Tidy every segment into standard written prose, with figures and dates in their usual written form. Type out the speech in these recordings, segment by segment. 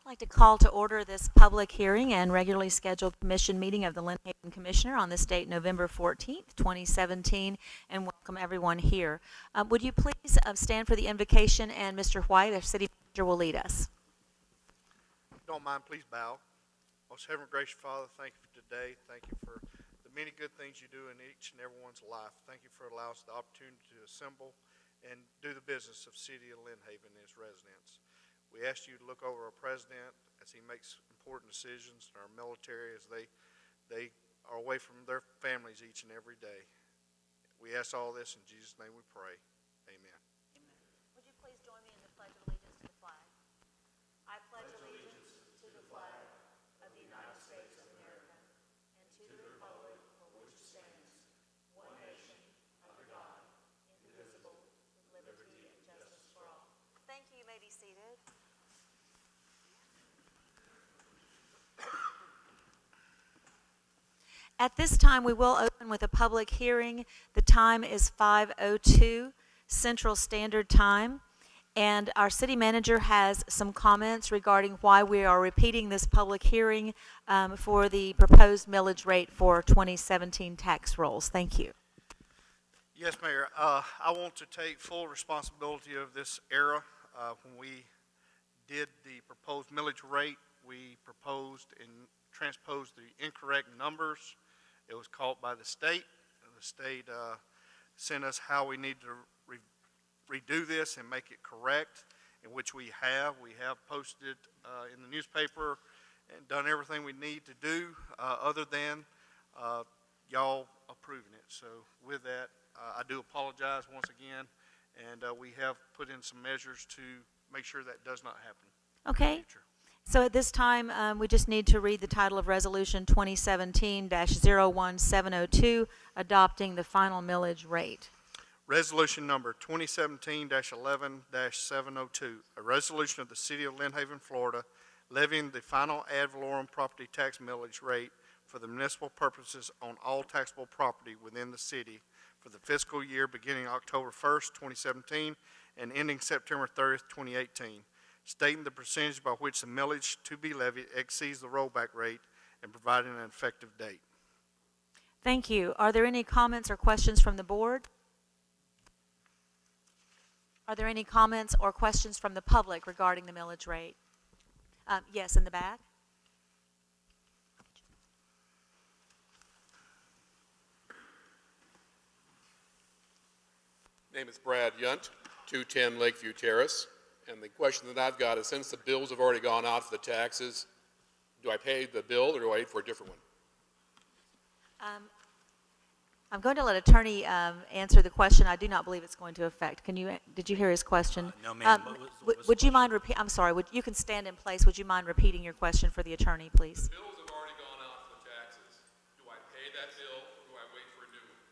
I'd like to call to order this public hearing and regularly scheduled commission meeting of the Lynn Haven Commissioner on this date, November 14th, 2017, and welcome everyone here. Would you please stand for the invocation, and Mr. White, our city manager, will lead us. If you don't mind, please bow. Most Heavenly Gracious Father, thank you for today. Thank you for the many good things you do in each and everyone's life. Thank you for allowing us the opportunity to assemble and do the business of City of Lynn Haven and its residents. We ask you to look over our president as he makes important decisions, and our military as they are away from their families each and every day. We ask all this in Jesus' name we pray. Amen. Amen. Would you please join me in the Pledge of Allegiance to the flag? I pledge allegiance to the flag of the United States of America and to the republic for which it stands, one nation, under God, indivisible, with liberty and justice for all. Thank you. You may be seated. At this time, we will open with a public hearing. The time is 5:02 Central Standard Time, and our city manager has some comments regarding why we are repeating this public hearing for the proposed millage rate for 2017 tax rolls. Thank you. Yes, Mayor. I want to take full responsibility of this error. When we did the proposed millage rate, we proposed and transposed the incorrect numbers. It was caught by the state. The state sent us how we need to redo this and make it correct, in which we have. We have posted it in the newspaper and done everything we need to do other than y'all approving it. So with that, I do apologize once again, and we have put in some measures to make sure that does not happen Okay. in the future. So at this time, we just need to read the title of Resolution 2017-01702, adopting the final millage rate. Resolution number 2017-11-702, a resolution of the City of Lynn Haven, Florida, levying the final ad valorem property tax millage rate for the municipal purposes on all taxable property within the city for the fiscal year beginning October 1st, 2017, and ending September 30th, 2018. Stating the percentage by which the millage to be levied exceeds the rollback rate and providing an effective date. Thank you. Are there any comments or questions from the board? Are there any comments or questions from the public regarding the millage rate? Yes, in the back. Name is Brad Yunt, 210 Lakeview Terrace. And the question that I've got is, since the bills have already gone out for the taxes, do I pay the bill or do I wait for a different one? I'm going to let Attorney answer the question. I do not believe it's going to affect. Did you hear his question? No, ma'am. Would you mind I'm sorry, you can stand in place. Would you mind repeating your question for the attorney, please? The bills have already gone out for the taxes. Do I pay that bill or do I wait for a new one?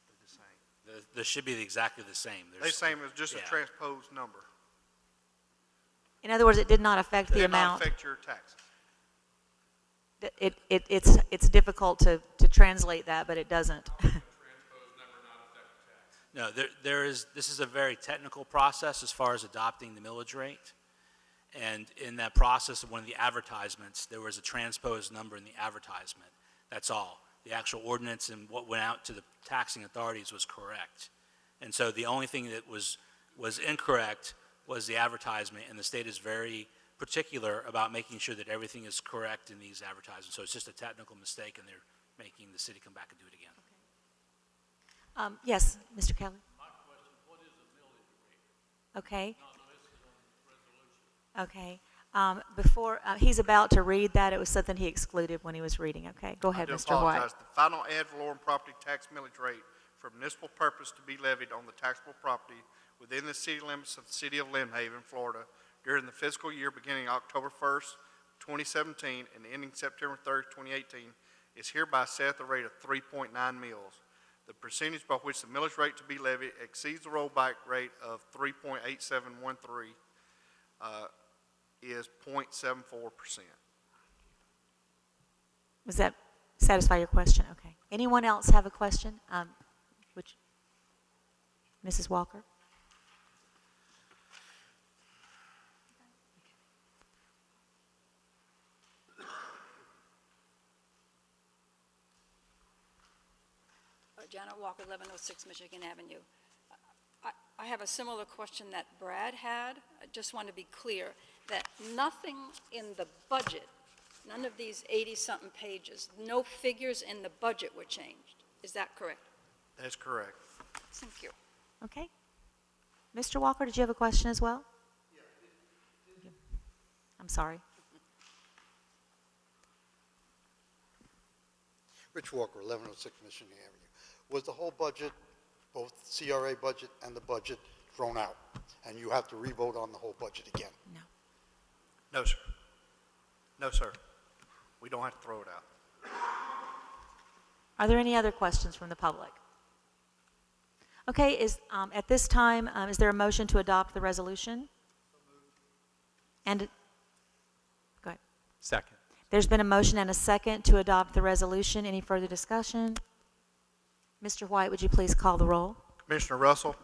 They're the same. This should be exactly the same. They're the same as just a transposed number. In other words, it did not affect the amount. It did not affect your taxes. It's difficult to translate that, but it doesn't. No, this is a very technical process as far as adopting the millage rate. And in that process of one of the advertisements, there was a transposed number in the advertisement. That's all. The actual ordinance and what went out to the taxing authorities was correct. And so the only thing that was incorrect was the advertisement, and the state is very particular about making sure that everything is correct in these advertisements. So it's just a technical mistake, and they're making the city come back and do it again. Okay. Yes, Mr. Kelly. My question, what is a millage rate? Okay. Not listed on the resolution. Okay. Before he's about to read that, it was something he excluded when he was reading. Okay, go ahead, I do Mr. White. apologize. The final ad valorem property tax millage rate for municipal purpose to be levied on the taxable property within the city limits of the City of Lynn Haven, Florida, during the fiscal year beginning October 1st, 2017, and ending September 3rd, 2018, is hereby set at the rate of 3.9 mils. The percentage by which the millage rate to be levied exceeds the rollback rate of 3.8713 is 0.74%. Does that satisfy your question? Okay. Anyone else have a question? Mrs. Walker? Janet Walker, 1106 Michigan Avenue. I have a similar question that Brad had. I just want to be clear that nothing in the budget, none of these 80-something pages, no figures in the budget were changed. Is that correct? That's correct. Thank you. Okay. Mr. Walker, did you have a question as well? I'm sorry. Rich Walker, 1106 Michigan Avenue. Was the whole budget, both CRA budget and the budget, thrown out? And you have to re-vote on the whole budget again? No. No, sir. No, sir. We don't have to throw it out. Are there any other questions from the public? Okay, at this time, is there a motion to adopt the resolution? And, go ahead. Second. There's been a motion and a second to adopt the resolution. Any further discussion? Mr. White, would you please call the roll? Commissioner Russell,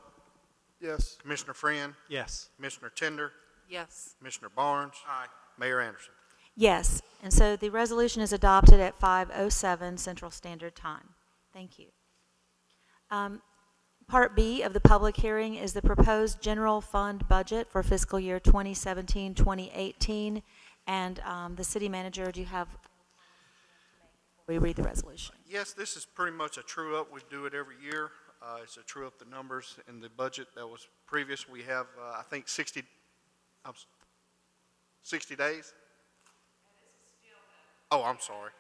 Yes. Commissioner Friend, Yes. Commissioner Tender, Yes. Commissioner Barnes. Aye. Mayor Anderson. Yes, and so the resolution is adopted at 5:07 Central Standard Time. Thank you. Part B of the public hearing is the proposed general fund budget for fiscal year 2017-2018. And the city manager, do you have, we read the resolution? Yes, this is pretty much a true-up. We do it every year. It's a true-up the numbers in the budget that was previous. We have, I think, 60 days? Oh, I'm sorry.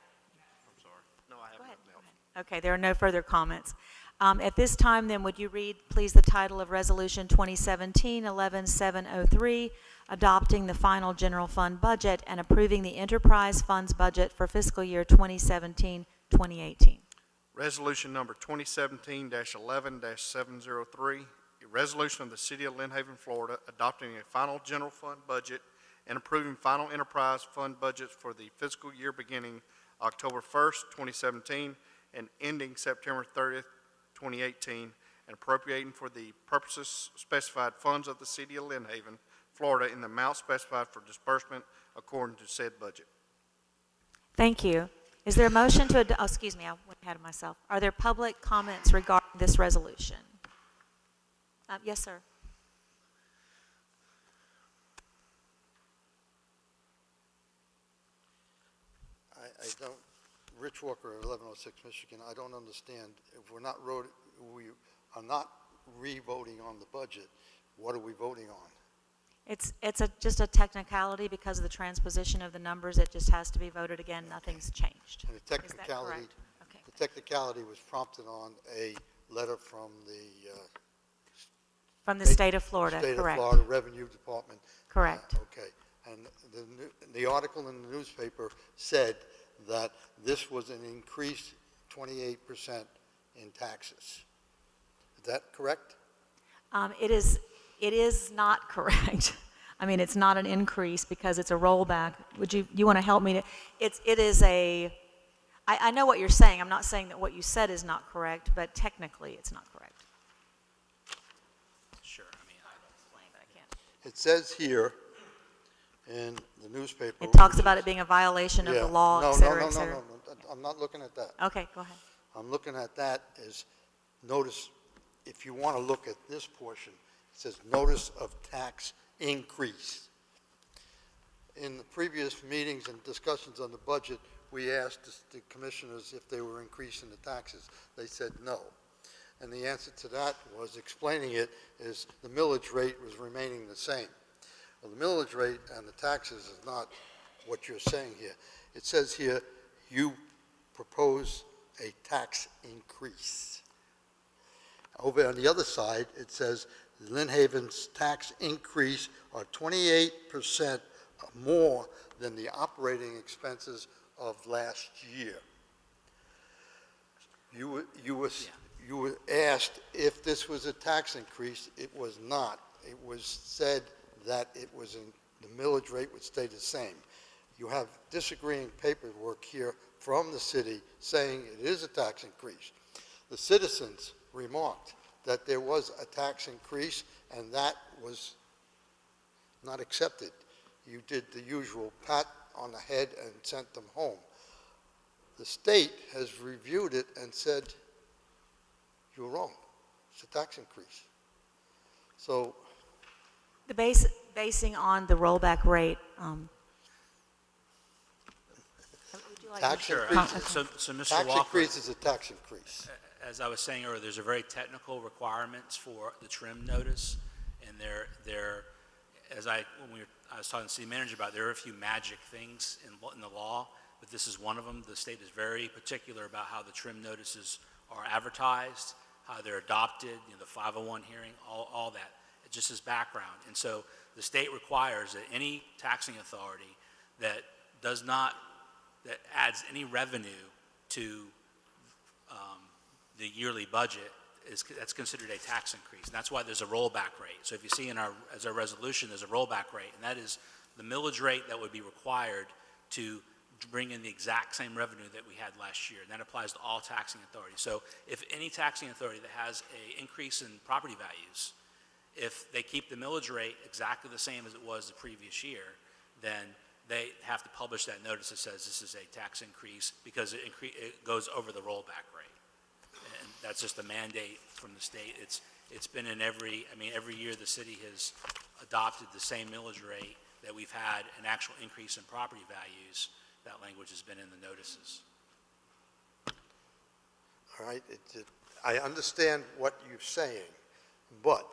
I'm sorry. No, I haven't. Go ahead. nothing else. Okay, there are no further comments. At this time, then, would you read, please, the title of Resolution 2017-11703, adopting the final general fund budget and approving the enterprise funds budget for fiscal year 2017-2018? Resolution number 2017-11-703, a resolution of the City of Lynn Haven, Florida, adopting a final general fund budget and approving final enterprise fund budgets for the fiscal year beginning October 1st, 2017, and ending September 30th, 2018, and appropriating for the purposes specified funds of the City of Lynn Haven, Florida, in the amount specified for disbursement according to said budget. Thank you. Is there a motion to, oh, excuse me, I went ahead of myself. Are there public comments regarding this resolution? Yes, sir. I don't, Rich Walker, 1106 Michigan, I don't understand. If we are not re-voting on the budget, what are we voting on? It's just a technicality because of the transposition of the numbers. It just has to be voted again. Nothing's changed. And the Is that technicality, correct? Okay. the technicality was prompted on a letter from the From the state of Florida, State correct. of Florida Revenue Department. Correct. Okay. And the article in the newspaper said that this was an increase 28% in taxes. Is that correct? It is not correct. I mean, it's not an increase because it's a rollback. Would you want to help me to, it is a, I know what you're saying. I'm not saying that what you said is not correct, but technically it's not correct. Sure, I mean, Explain, but I can't. It says here in the newspaper. It talks about it being a violation of Yeah. the law, No, et cetera, no, et no, cetera. no, I'm not looking at that. Okay, go ahead. I'm looking at that as notice, if you want to look at this portion, it says notice of tax increase. In the previous meetings and discussions on the budget, we asked the commissioners if they were increasing the taxes. They said no. And the answer to that was, explaining it, is the millage rate was remaining the same. Well, the millage rate and the taxes is not what you're saying here. It says here, you propose a tax increase. Over on the other side, it says Lynn Haven's tax increase are 28% more than the operating expenses of last year. You were asked if this was a tax increase. It was not. It was said that it was the millage rate would stay the same. You have disagreeing paperwork here from the city saying it is a tax increase. The citizens remarked that there was a tax increase, and that was not accepted. You did the usual pat on the head and sent them home. The state has reviewed it and said you're wrong. It's a tax increase. So The basing on the rollback rate, would you like tax to- increase, So, Mr. tax Walker, increase is a tax increase. as I was saying earlier, there's a very technical requirements for the trim notice, and I was talking to the city manager about, there are a few magic things in the law, but this is one of them. The state is very particular about how the trim notices are advertised, how they're adopted, the 501 hearing, all that. It just is background. And so the state requires that any taxing authority that adds any revenue to the yearly budget, that's considered a tax increase, and that's why there's a rollback rate. So if you see as our resolution, there's a rollback rate, and that is the millage rate that would be required to bring in the exact same revenue that we had last year, and that applies to all taxing authorities. So if any taxing authority that has an increase in property values, if they keep the millage rate exactly the same as it was the previous year, then they have to publish that notice that says this is a tax increase because it goes over the rollback rate. And that's just a mandate from the state. It's been in every year the city has adopted the same millage rate that we've had an actual increase in property values. That language has been in the notices. All right, I understand what you're saying, but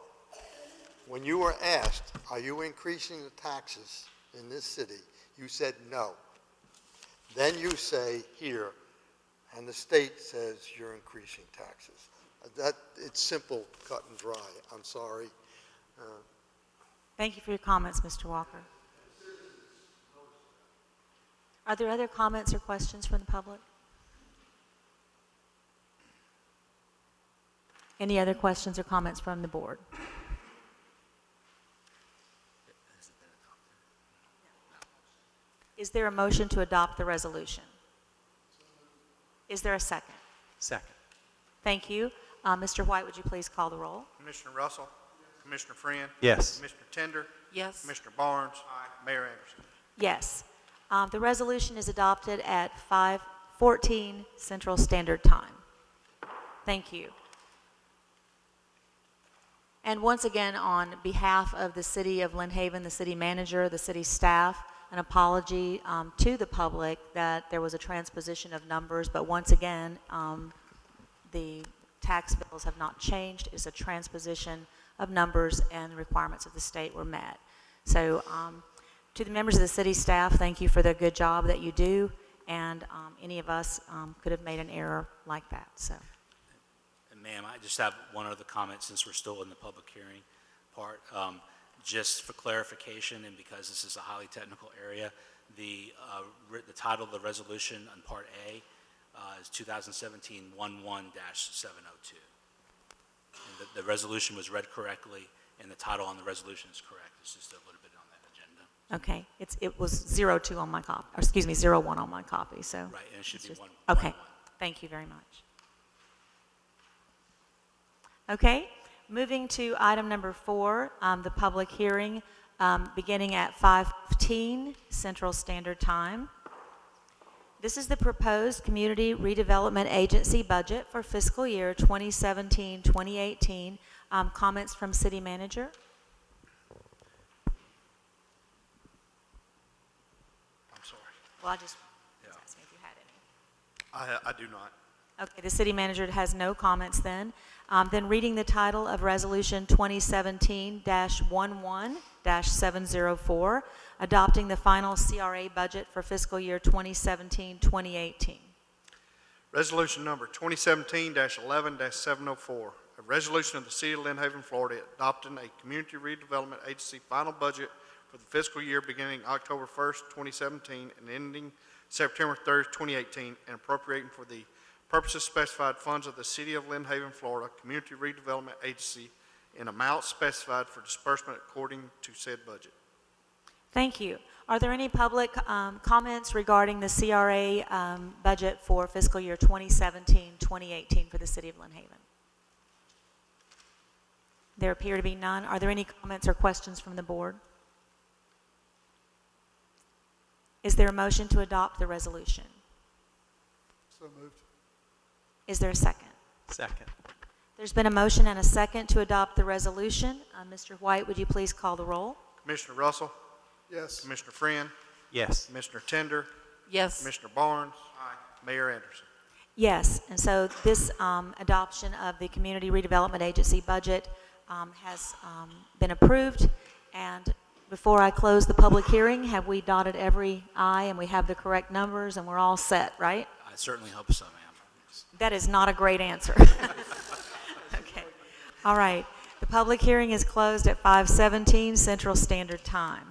when you were asked, are you increasing the taxes in this city, you said no. Then you say here, and the state says you're increasing taxes. It's simple, cut and dry. I'm sorry. Thank you for your comments, Mr. Walker. Are there other comments or questions from the public? Any other questions or comments from the board? Is there a motion to adopt the resolution? Is there a second? Second. Thank you. Mr. White, would you please call the roll? Commissioner Russell? Commissioner Friend? Yes. Commissioner Tender? Yes. Commissioner Barnes? Mayor Anderson? Yes. The resolution is adopted at 5:14 Central Standard Time. Thank you. And once again, on behalf of the City of Lynn Haven, the city manager, the city staff, an apology to the public that there was a transposition of numbers, but once again, the tax bills have not changed. It's a transposition of numbers, and the requirements of the state were met. So to the members of the city staff, thank you for the good job that you do, and any of us could have made an error like that. So. And ma'am, I just have one other comment since we're still in the public hearing part. Just for clarification, and because this is a highly technical area, the title of the resolution on Part A is 2017-11-702. And the resolution was read correctly, and the title on the resolution is correct. It's just a little bit on that agenda. Okay, it was 02 on my copy, or excuse me, 01 on my copy, so. Right, and it should be just- one. Okay, 1-1. thank you very much. Okay, moving to item number 4, the public hearing, beginning at 5:15 Central Standard Time. This is the proposed Community Redevelopment Agency budget for fiscal year 2017-2018. Comments from city manager? I'm sorry. Well, I just Yeah. was asking if you had any. I do not. Okay, the city manager has no comments then. Then reading the title of Resolution 2017-11-704, adopting the final CRA budget for fiscal year 2017-2018. Resolution number 2017-11-704, a resolution of the City of Lynn Haven, Florida, adopting a Community Redevelopment Agency final budget for the fiscal year beginning October 1st, 2017, and ending September 3rd, 2018, and appropriating for the purposes specified funds of the City of Lynn Haven, Florida Community Redevelopment Agency in amounts specified for disbursement according to said budget. Thank you. Are there any public comments regarding the CRA budget for fiscal year 2017-2018 for the City of Lynn Haven? There appear to be none. Are there any comments or questions from the board? Is there a motion to adopt the resolution? So moved. Is there a second? Second. There's been a motion and a second to adopt the resolution. Mr. White, would you please call the roll? Commissioner Russell, Yes. Commissioner Friend, Yes. Commissioner Tender, Yes. Commissioner Barnes, Mayor Anderson. Yes, and so this adoption of the Community Redevelopment Agency budget has been approved. And before I close the public hearing, have we dotted every I and we have the correct numbers and we're all set, right? I certainly hope so, ma'am. That is not a great answer. Okay. All right. The public hearing is closed at 5:17 Central Standard Time.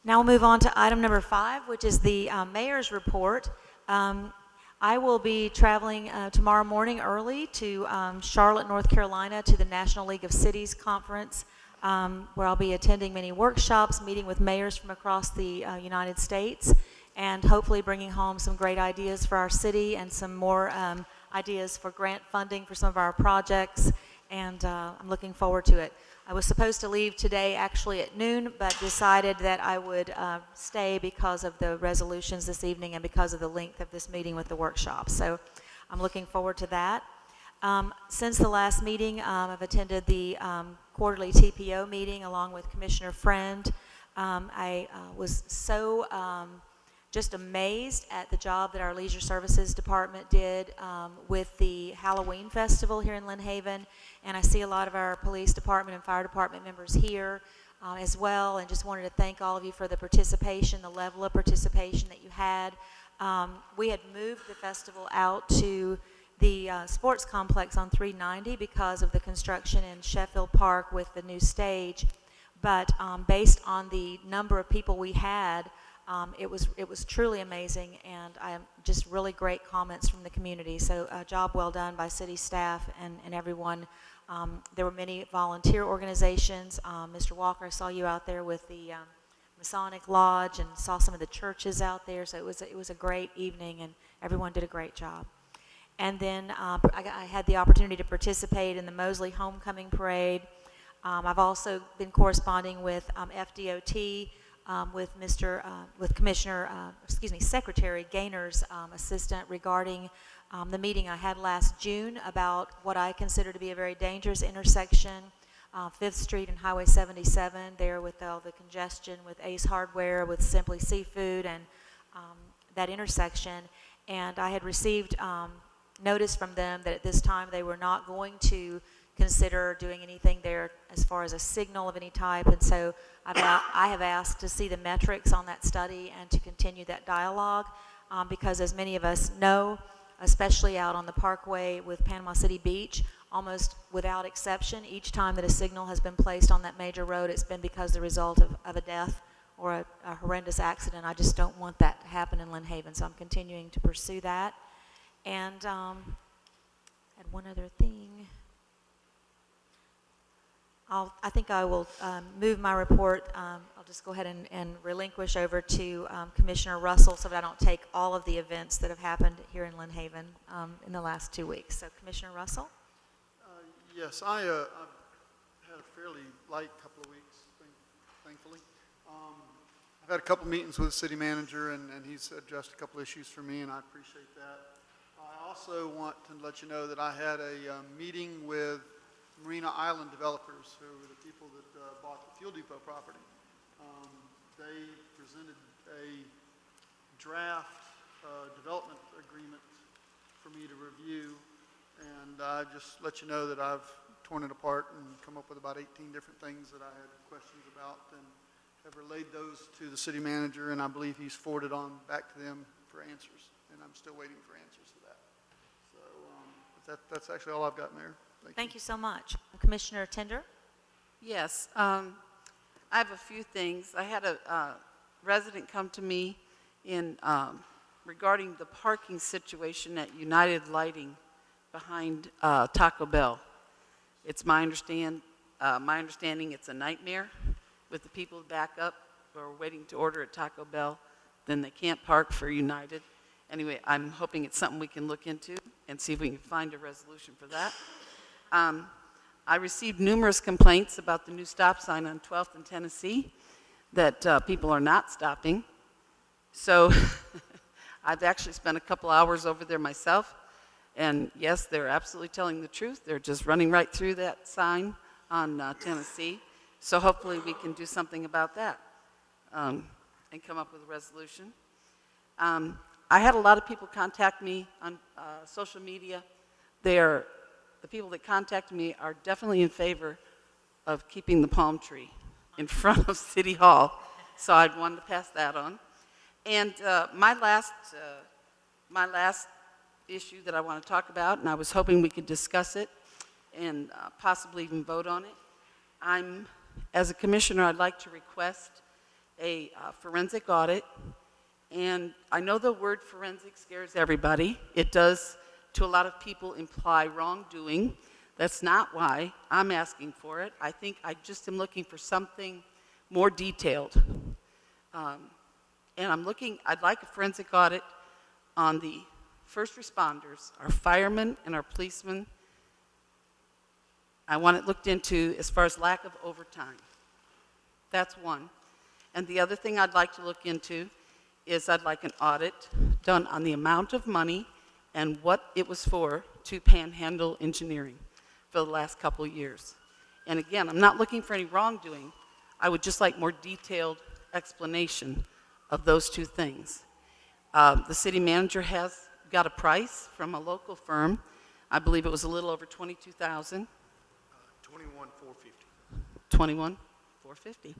Now we'll move on to item number 5, which is the mayor's report. I will be traveling tomorrow morning early to Charlotte, North Carolina, to the National League of Cities Conference, where I'll be attending many workshops, meeting with mayors from across the United States, and hopefully bringing home some great ideas for our city and some more ideas for grant funding for some of our projects, and I'm looking forward to it. I was supposed to leave today actually at noon, but decided that I would stay because of the resolutions this evening and because of the length of this meeting with the workshop. So I'm looking forward to that. Since the last meeting, I've attended the quarterly TPO meeting along with Commissioner Friend. I was so just amazed at the job that our Leisure Services Department did with the Halloween Festival here in Lynn Haven. And I see a lot of our police department and fire department members here as well, and just wanted to thank all of you for the participation, the level of participation that you had. We had moved the festival out to the sports complex on 390 because of the construction in Sheffield Park with the new stage. But based on the number of people we had, it was truly amazing, and just really great comments from the community. So a job well done by city staff and everyone. There were many volunteer organizations. Mr. Walker, I saw you out there with the Masonic Lodge and saw some of the churches out there. So it was a great evening, and everyone did a great job. And then I had the opportunity to participate in the Mosley Homecoming Parade. I've also been corresponding with FDOT, with Secretary Gaynor's assistant regarding the meeting I had last June about what I consider to be a very dangerous intersection, 5th Street and Highway 77, there with all the congestion with Ace Hardware, with Simply Seafood, and that intersection. And I had received notice from them that at this time they were not going to consider doing anything there as far as a signal of any type. And so I have asked to see the metrics on that study and to continue that dialogue because, as many of us know, especially out on the Parkway with Panama City Beach, almost without exception, each time that a signal has been placed on that major road, it's been because the result of a death or a horrendous accident. I just don't want that to happen in Lynn Haven, so I'm continuing to pursue that. And I had one other thing. I think I will move my report. I'll just go ahead and relinquish over to Commissioner Russell so that I don't take all of the events that have happened here in Lynn Haven in the last 2 weeks. So, Commissioner Russell? Yes, I've had a fairly light couple of weeks, thankfully. I've had a couple meetings with the city manager, and he's addressed a couple issues for me, and I appreciate that. I also want to let you know that I had a meeting with Marina Island developers, who were the people that bought the Fuel Depot property. They presented a draft development agreement for me to review, and I just let you know that I've torn it apart and come up with about 18 different things that I had questions about, and have relayed those to the city manager, and I believe he's forwarded on back to them for answers, and I'm still waiting for answers for that. So that's actually all I've got, Mayor. Thank you so much. Commissioner Tender? Yes, I have a few things. I had a resident come to me in regarding the parking situation at United Lighting behind Taco Bell. It's my understanding it's a nightmare with the people who back up who are waiting to order at Taco Bell. Then they can't park for United. Anyway, I'm hoping it's something we can look into and see if we can find a resolution for that. I received numerous complaints about the new stop sign on 12th and Tennessee, that people are not stopping. So I've actually spent a couple hours over there myself, And yes, they're absolutely telling the truth. They're just running right through that sign on Tennessee. So hopefully we can do something about that and come up with a resolution. I had a lot of people contact me on social media. The people that contacted me are definitely in favor of keeping the palm tree in front of City Hall. So I wanted to pass that on. And my last issue that I want to talk about, and I was hoping we could discuss it and possibly even vote on it. As a commissioner, I'd like to request a forensic audit. And I know the word forensic scares everybody. It does, to a lot of people, imply wrongdoing. That's not why I'm asking for it. I think I just am looking for something more detailed. And I'd like a forensic audit on the first responders, our firemen and our policemen. I want it looked into as far as lack of overtime. That's one. And the other thing I'd like to look into is I'd like an audit done on the amount of money and what it was for to Panhandle Engineering for the last couple of years. And again, I'm not looking for any wrongdoing. I would just like more detailed explanation of those two things. The city manager has got a price from a local firm. I believe it was a little over $22,000. 21,450. 21,450.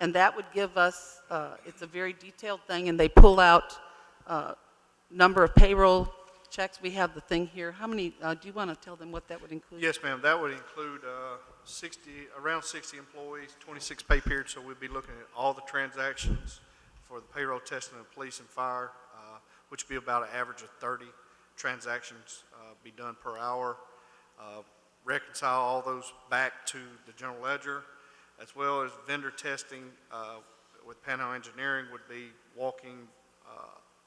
And that would give us, it's a very detailed thing, and they pull out number of payroll checks. We have the thing here. How many, do you want to tell them what that would include? Yes, ma'am. That would include around 60 employees, 26 pay periods. So we'd be looking at all the transactions for the payroll testing of police and fire, which would be about an average of 30 transactions be done per hour. Reconcile all those back to the general ledger, as well as vendor testing with Panhandle Engineering would be walking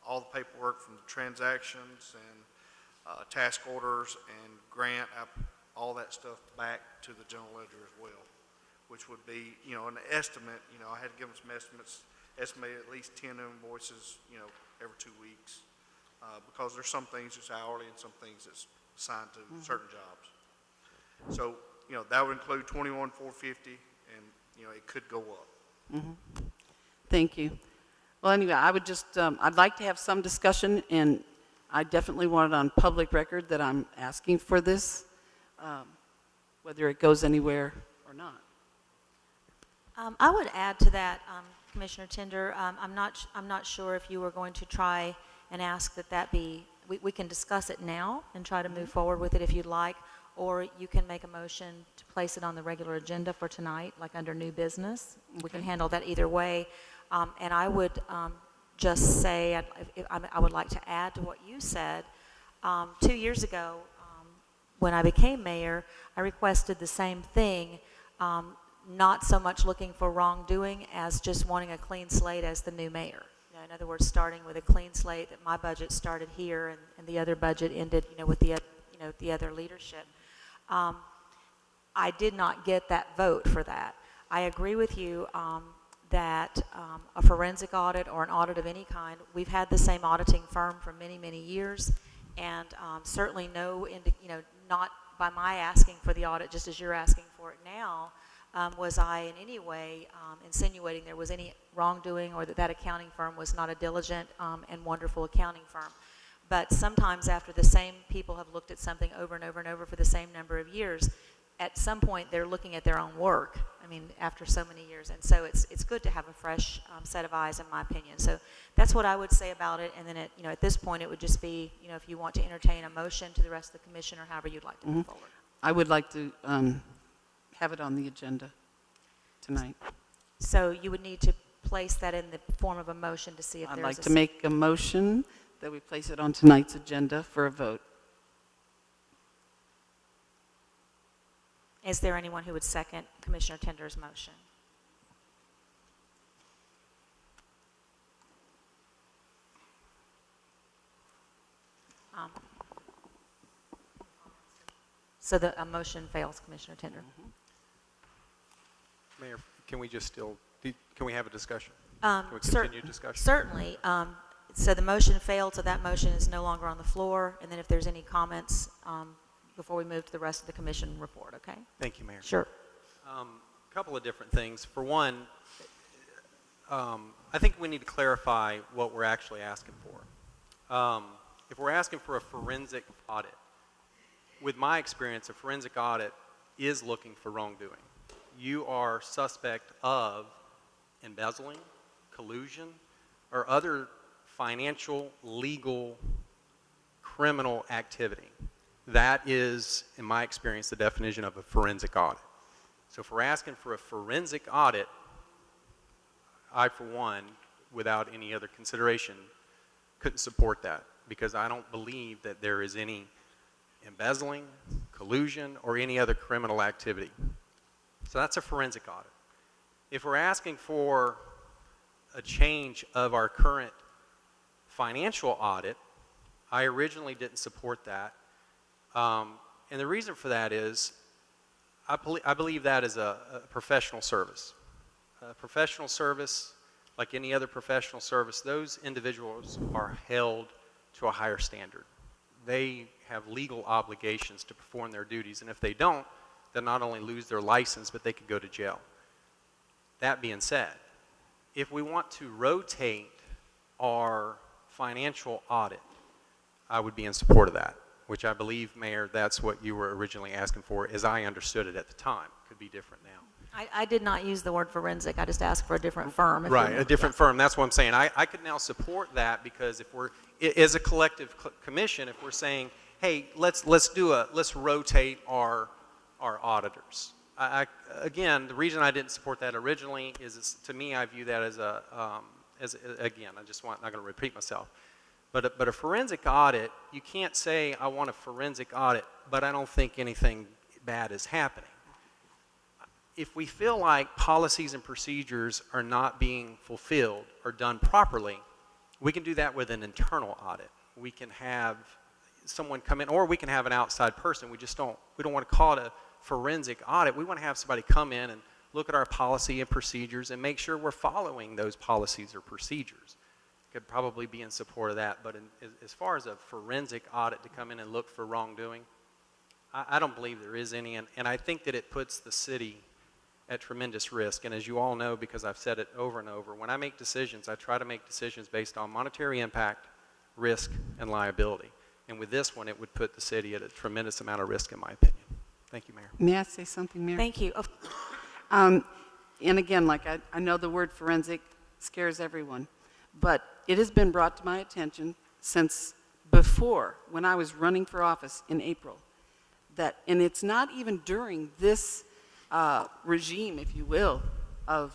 all the paperwork from the transactions and task orders and grant, all that stuff back to the general ledger as well, which would be, an estimate. I had to give them some estimates, estimate at least 10 invoices, every 2 weeks, because there's some things that's hourly and some things that's assigned to certain jobs. So, that would include 21,450, and, it could go up. Mm-hmm. Thank you. Well, anyway, I would just, I'd like to have some discussion, and I definitely want it on public record that I'm asking for this, whether it goes anywhere or not. I would add to that, Commissioner Tender, I'm not sure if you were going to try and ask that be, we can discuss it now and try to move forward with it if you'd like, or you can make a motion to place it on the regular agenda for tonight, like under new business. We can handle that either way. And I would just say, I would like to add to what you said. 2 years ago, when I became mayor, I requested the same thing, not so much looking for wrongdoing as just wanting a clean slate as the new mayor. In other words, starting with a clean slate, that my budget started here and the other budget ended, with the other leadership. I did not get that vote for that. I agree with you that a forensic audit or an audit of any kind, we've had the same auditing firm for many, many years, and certainly not by my asking for the audit, just as you're asking for it now, was I in any way insinuating there was any wrongdoing or that accounting firm was not a diligent and wonderful accounting firm. But sometimes after the same people have looked at something over and over and over for the same number of years, at some point they're looking at their own work, after so many years. And so it's good to have a fresh set of eyes, in my opinion. So that's what I would say about it. And then at this point, it would just be, if you want to entertain a motion to the rest of the commission or however you'd like to move forward. I would like to have it on the agenda tonight. So you would need to place that in the form of a motion to see if I'd there's like to make a motion that we place it on tonight's agenda for a vote. Is there anyone who would second Commissioner Tender's motion? So a motion fails, Commissioner Tender. Mayor, can we just can we have a discussion? Can we continue discussion? Certainly. So the motion failed, so that motion is no longer on the floor. And then if there's any comments before we move to the rest of the commission report, okay? Thank you, Mayor. Sure. A couple of different things. For one, I think we need to clarify what we're actually asking for. If we're asking for a forensic audit, with my experience, a forensic audit is looking for wrongdoing. You are suspect of embezzling, collusion, or other financial, legal, criminal activity. That is, in my experience, the definition of a forensic audit. So if we're asking for a forensic audit, I, for one, without any other consideration, couldn't support that because I don't believe that there is any embezzling, collusion, or any other criminal activity. So that's a forensic audit. If we're asking for a change of our current financial audit, I originally didn't support that. And the reason for that is I believe that is a professional service. A professional service, like any other professional service, those individuals are held to a higher standard. They have legal obligations to perform their duties, and if they don't, they'll not only lose their license, but they could go to jail. That being said, if we want to rotate our financial audit, I would be in support of that, which I believe, Mayor, that's what you were originally asking for, as I understood it at the time. Could be different now. I did not use the word forensic. I just asked for a different firm. Right, a different firm. That's what I'm saying. I could now support that because if we're, as a collective commission, if we're saying, hey, let's rotate our auditors. Again, the reason I didn't support that originally is, to me, I view that as again, I just not going to repeat myself. But a forensic audit, you can't say I want a forensic audit, but I don't think anything bad is happening. If we feel like policies and procedures are not being fulfilled or done properly, we can do that with an internal audit. We can have someone come in, or we can have an outside person. We don't want to call it a forensic audit. We want to have somebody come in and look at our policy and procedures and make sure we're following those policies or procedures. Could probably be in support of that, but as far as a forensic audit to come in and look for wrongdoing, I don't believe there is any, and I think that it puts the city at tremendous risk. And as you all know, because I've said it over and over, when I make decisions, I try to make decisions based on monetary impact, risk, and liability. And with this one, it would put the city at a tremendous amount of risk, in my opinion. Thank you, Mayor. May I say something, Mayor? Thank you. And again, like I know the word forensic scares everyone, but it has been brought to my attention since before, when I was running for office in April, that, and it's not even during this regime, if you will, of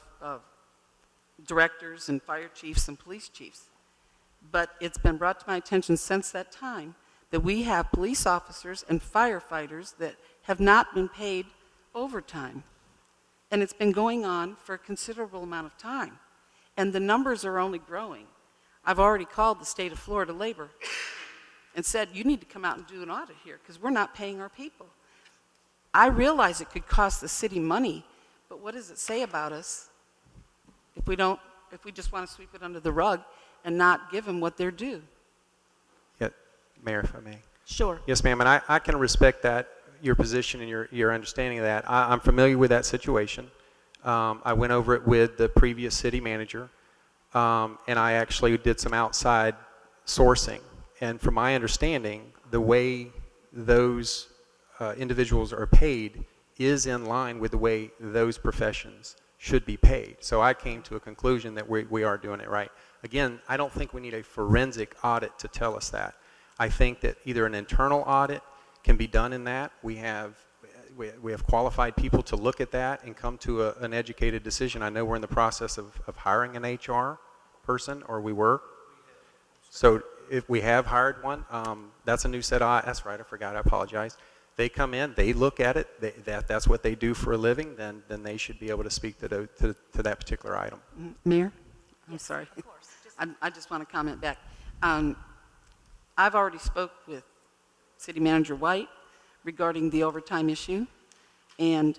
directors and fire chiefs and police chiefs, but it's been brought to my attention since that time that we have police officers and firefighters that have not been paid overtime. And it's been going on for a considerable amount of time. And the numbers are only growing. I've already called the state of Florida Labor and said, you need to come out and do an audit here because we're not paying our people. I realize it could cost the city money, but what does it say about us if we just want to sweep it under the rug and not give them what they're due? Yeah, Mayor, if I may. Sure. Yes, ma'am, and I can respect that, your position and your understanding of that. I'm familiar with that situation. I went over it with the previous city manager, and I actually did some outside sourcing. And from my understanding, the way those individuals are paid is in line with the way those professions should be paid. So I came to a conclusion that we are doing it right. Again, I don't think we need a forensic audit to tell us that. I think that either an internal audit can be done in that. We have qualified people to look at that and come to an educated decision. I know we're in the process of hiring an HR person, or we were. So if we have hired one, that's a new set of eyes. That's right, I forgot, I apologize. They come in, they look at it, that's what they do for a living, then they should be able to speak to that particular item. Mayor? I'm sorry. Of course. I just want to comment back. I've already spoke with City Manager White regarding the overtime issue, and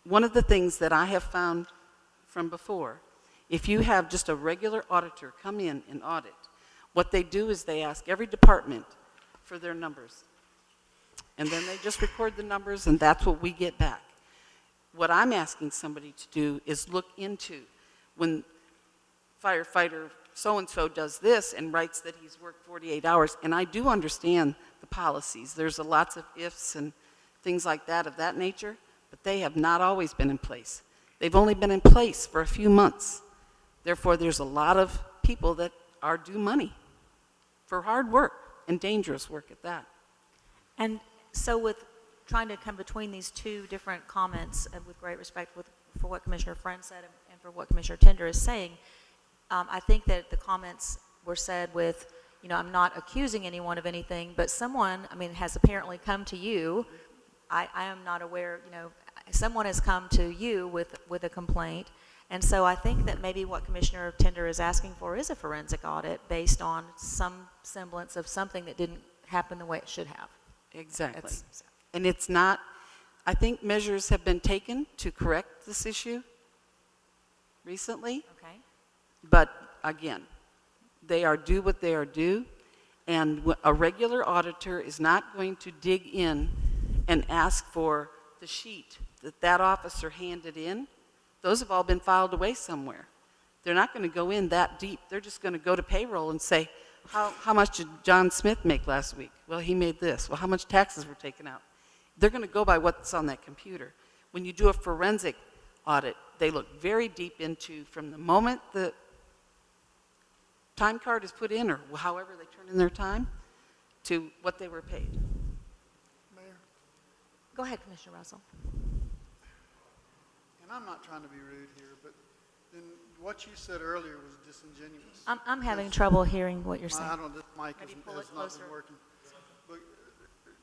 one of the things that I have found from before If you have just a regular auditor come in and audit, what they do is they ask every department for their numbers. And then they just record the numbers, and that's what we get back. What I'm asking somebody to do is look into when firefighter so-and-so does this and writes that he's worked 48 hours, and I do understand the policies. There's lots of ifs and things like that of that nature, but they have not always been in place. They've only been in place for a few months. Therefore, there's a lot of people that are due money for hard work and dangerous work at that. And so with trying to come between these two different comments, with great respect for what Commissioner Friend said and for what Commissioner Tender is saying, I think that the comments were said with, I'm not accusing anyone of anything, but someone, has apparently come to you. I am not aware, someone has come to you with a complaint. And so I think that maybe what Commissioner Tender is asking for is a forensic audit based on some semblance of something that didn't happen the way it should have. Exactly. And it's not, I think measures have been taken to correct this issue recently. Okay. But again, they are due what they are due, and a regular auditor is not going to dig in and ask for the sheet that officer handed in. Those have all been filed away somewhere. They're not going to go in that deep. They're just going to go to payroll and say, how much did John Smith make last week? Well, he made this. Well, how much taxes were taken out? They're going to go by what's on that computer. When you do a forensic audit, they look very deep into, from the moment the time card is put in, or however they turn in their time, to what they were paid. Mayor, Go ahead, Commissioner Russell. and I'm not trying to be rude here, but then what you said earlier was disingenuous. I'm having trouble hearing what you're saying. I don't, this mic Maybe has pull it not closer. been working. But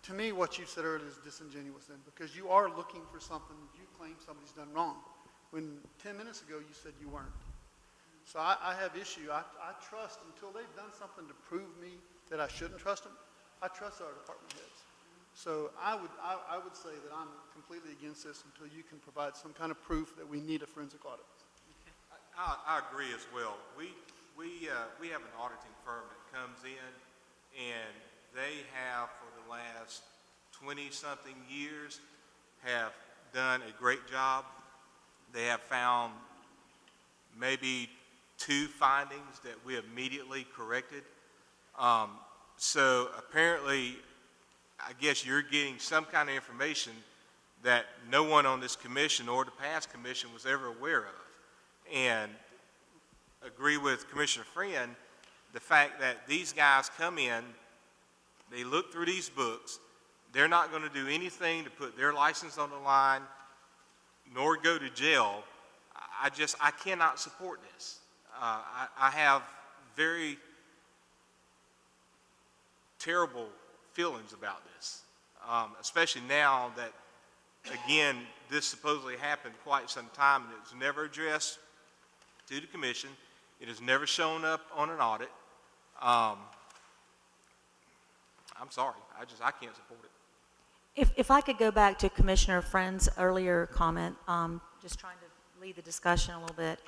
to me, what you said earlier is disingenuous then, because you are looking for something that you claim somebody's done wrong, when 10 minutes ago you said you weren't. So I have issue. I trust, until they've done something to prove me that I shouldn't trust them, I trust our department heads. So I would say that I'm completely against this until you can provide some kind of proof that we need a forensic audit. I agree as well. We have an auditing firm that comes in, and they have for the last 20-something years have done a great job. They have found maybe 2 findings that we immediately corrected. So apparently, I guess you're getting some kind of information that no one on this commission or the past commission was ever aware of. And agree with Commissioner Friend, the fact that these guys come in, they look through these books, they're not going to do anything to put their license on the line, nor go to jail. I cannot support this. I have very terrible feelings about this, especially now that, again, this supposedly happened quite some time and it was never addressed to the commission. It has never shown up on an audit. I'm sorry, I can't support it. If I could go back to Commissioner Friend's earlier comment, just trying to lead the discussion a little bit.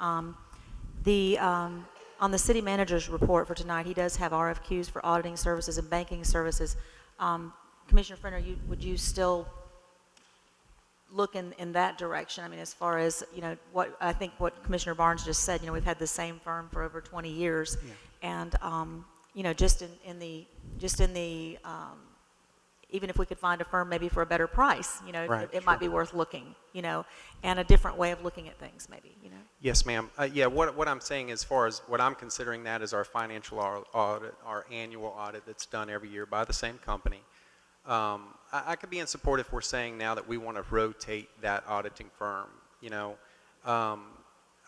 On the city manager's report for tonight, he does have RFQs for auditing services and banking services. Commissioner Friend, would you still look in that direction? I mean, as far as, what I think what Commissioner Barnes just said, we've had the same firm for over 20 years. Yeah. And, just in the even if we could find a firm maybe for a better price, Right, it might be worth looking, and a different way of looking at things maybe, Yes, ma'am. Yeah, what I'm saying as far as what I'm considering that is our financial audit, our annual audit that's done every year by the same company. I could be in support if we're saying now that we want to rotate that auditing firm.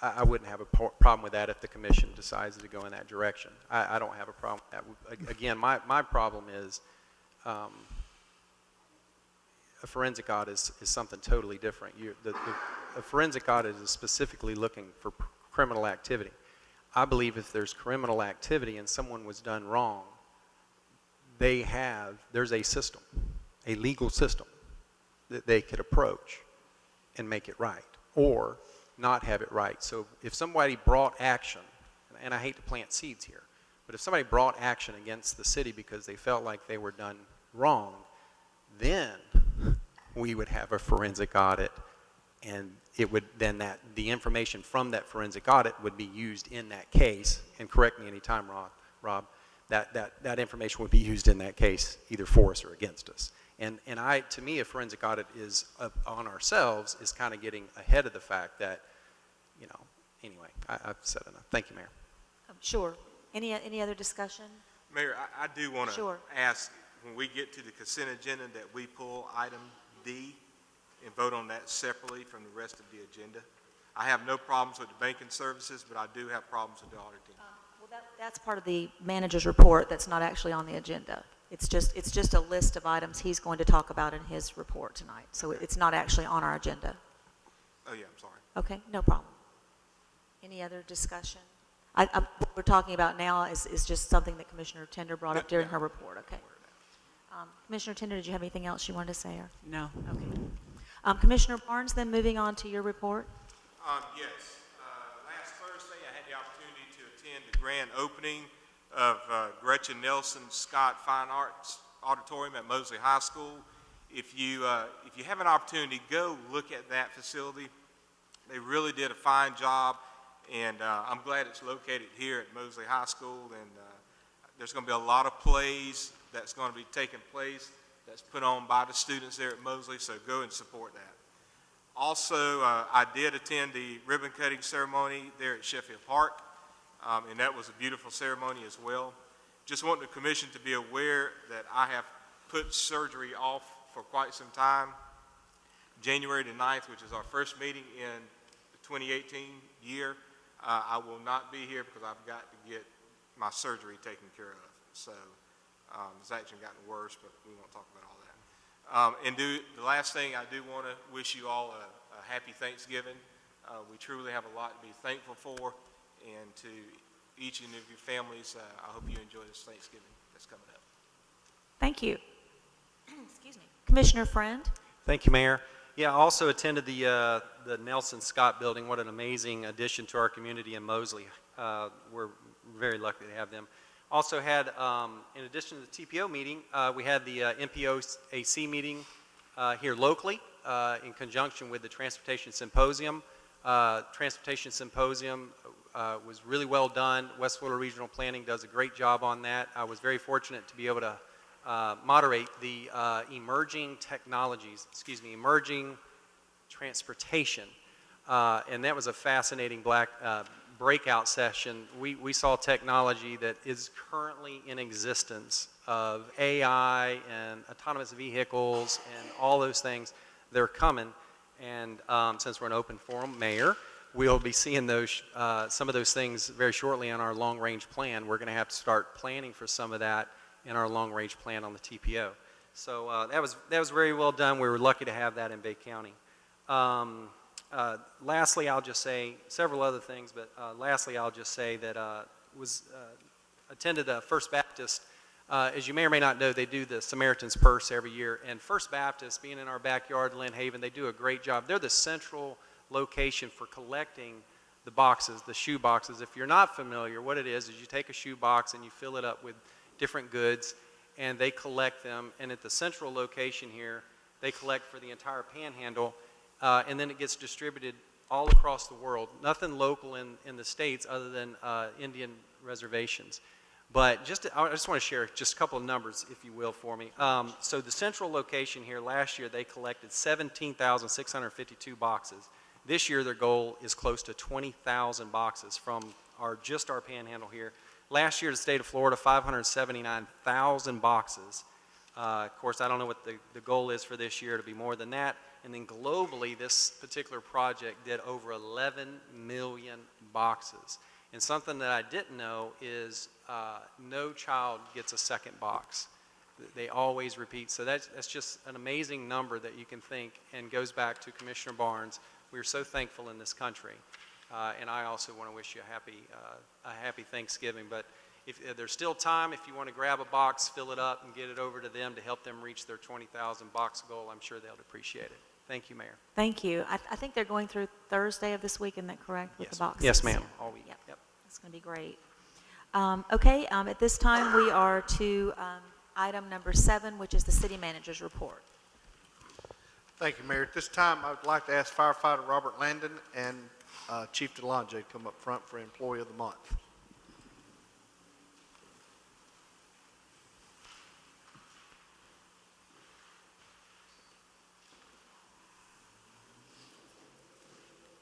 I wouldn't have a problem with that if the commission decides to go in that direction. I don't have a problem with that. Again, my problem is a forensic audit is something totally different. A forensic audit is specifically looking for criminal activity. I believe if there's criminal activity and someone was done wrong, there's a system, a legal system that they could approach and make it right. Or not have it right. So if somebody brought action, and I hate to plant seeds here, but if somebody brought action against the city because they felt like they were done wrong, then we would have a forensic audit, and it would then the information from that forensic audit would be used in that case. And correct me anytime, Rob. That information would be used in that case, either for us or against us. And to me, a forensic audit is on ourselves is kind of getting ahead of the fact that, anyway, I've said enough. Thank you, Mayor. Sure. Any other discussion? Mayor, I do want to Sure. ask, when we get to the consent agenda, that we pull item D and vote on that separately from the rest of the agenda. I have no problems with the banking services, but I do have problems with the auditing. Well, that's part of the manager's report that's not actually on the agenda. It's just a list of items he's going to talk about in his report tonight. So it's not actually on our agenda. Oh, yeah, I'm sorry. Okay, no problem. Any other discussion? What we're talking about now is just something that Commissioner Tender brought up during her report, okay? Commissioner Tender, did you have anything else you wanted to say? Or? No. Okay. Commissioner Barnes, then moving on to your report. Yes. Last Thursday, I had the opportunity to attend the grand opening of Gretchen Nelson Scott Fine Arts Auditorium at Mosley High School. If you have an opportunity, go look at that facility. They really did a fine job, and I'm glad it's located here at Mosley High School. And there's going to be a lot of plays that's going to be taking place that's put on by the students there at Mosley, so go and support that. Also, I did attend the ribbon cutting ceremony there at Sheffield Park, and that was a beautiful ceremony as well. Just want the commission to be aware that I have put surgery off for quite some time. January the 9th, which is our first meeting in the 2018 year, I will not be here because I've got to get my surgery taken care of. So it's actually gotten worse, but we won't talk about all that. The last thing, I do want to wish you all a happy Thanksgiving. We truly have a lot to be thankful for, and to each and every families, I hope you enjoy this Thanksgiving that's coming up. Thank you. Excuse me. Commissioner Friend? Thank you, Mayor. Yeah, I also attended the Nelson Scott Building. What an amazing addition to our community in Mosley. We're very lucky to have them. Also had, in addition to the TPO meeting, we had the MPOAC meeting here locally in conjunction with the Transportation Symposium. Transportation Symposium was really well done. West Florida Regional Planning does a great job on that. I was very fortunate to be able to moderate the emerging transportation. And that was a fascinating breakout session. We saw technology that is currently in existence of AI and autonomous vehicles and all those things. They're coming. And since we're an open forum, Mayor, we'll be seeing those some of those things very shortly on our long-range plan. We're going to have to start planning for some of that in our long-range plan on the TPO. So that was very well done. We were lucky to have that in Bay County. Lastly, I'll just say several other things, but lastly, I'll just say that attended First Baptist. As you may or may not know, they do the Samaritan's Purse every year, and First Baptist, being in our backyard, Lynn Haven, they do a great job. They're the central location for collecting the boxes, the shoe boxes. If you're not familiar, what it is you take a shoe box and you fill it up with different goods, and they collect them. And at the central location here, they collect for the entire Panhandle, and then it gets distributed all across the world. Nothing local in the States other than Indian reservations. But I just want to share just a couple of numbers, if you will, for me. So the central location here, last year they collected 17,652 boxes. This year their goal is close to 20,000 boxes from our Panhandle here. Last year, the state of Florida, 579,000 boxes. Of course, I don't know what the goal is for this year. To be more than that. And then globally, this particular project did over 11 million boxes. And something that I didn't know is no child gets a second box. They always repeat. So that's just an amazing number that you can think, and goes back to Commissioner Barnes. We're so thankful in this country. And I also want to wish you a happy Thanksgiving. But if there's still time, if you want to grab a box, fill it up, and get it over to them to help them reach their 20,000 box goal, I'm sure they'll appreciate it. Thank you, Mayor. Thank you. I think they're going through Thursday of this week, isn't that correct, with the Yes. boxes? Yes, ma'am, all week. Yep. Yep. That's going to be great. Okay, at this time, we are to item number 7, which is the city manager's report. Thank you, Mayor. At this time, I would like to ask firefighter Robert Landon and Chief Delonge to come up front for Employee of the Month.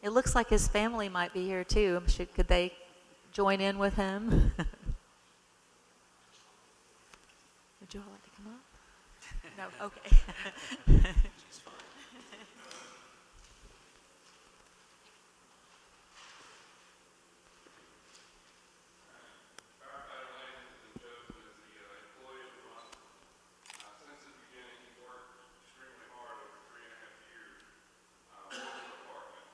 It looks like his family might be here too. Could they join in with him? Would you all like to come up? No, okay. Since the beginning, he's worked extremely hard over 3.5 years with the department.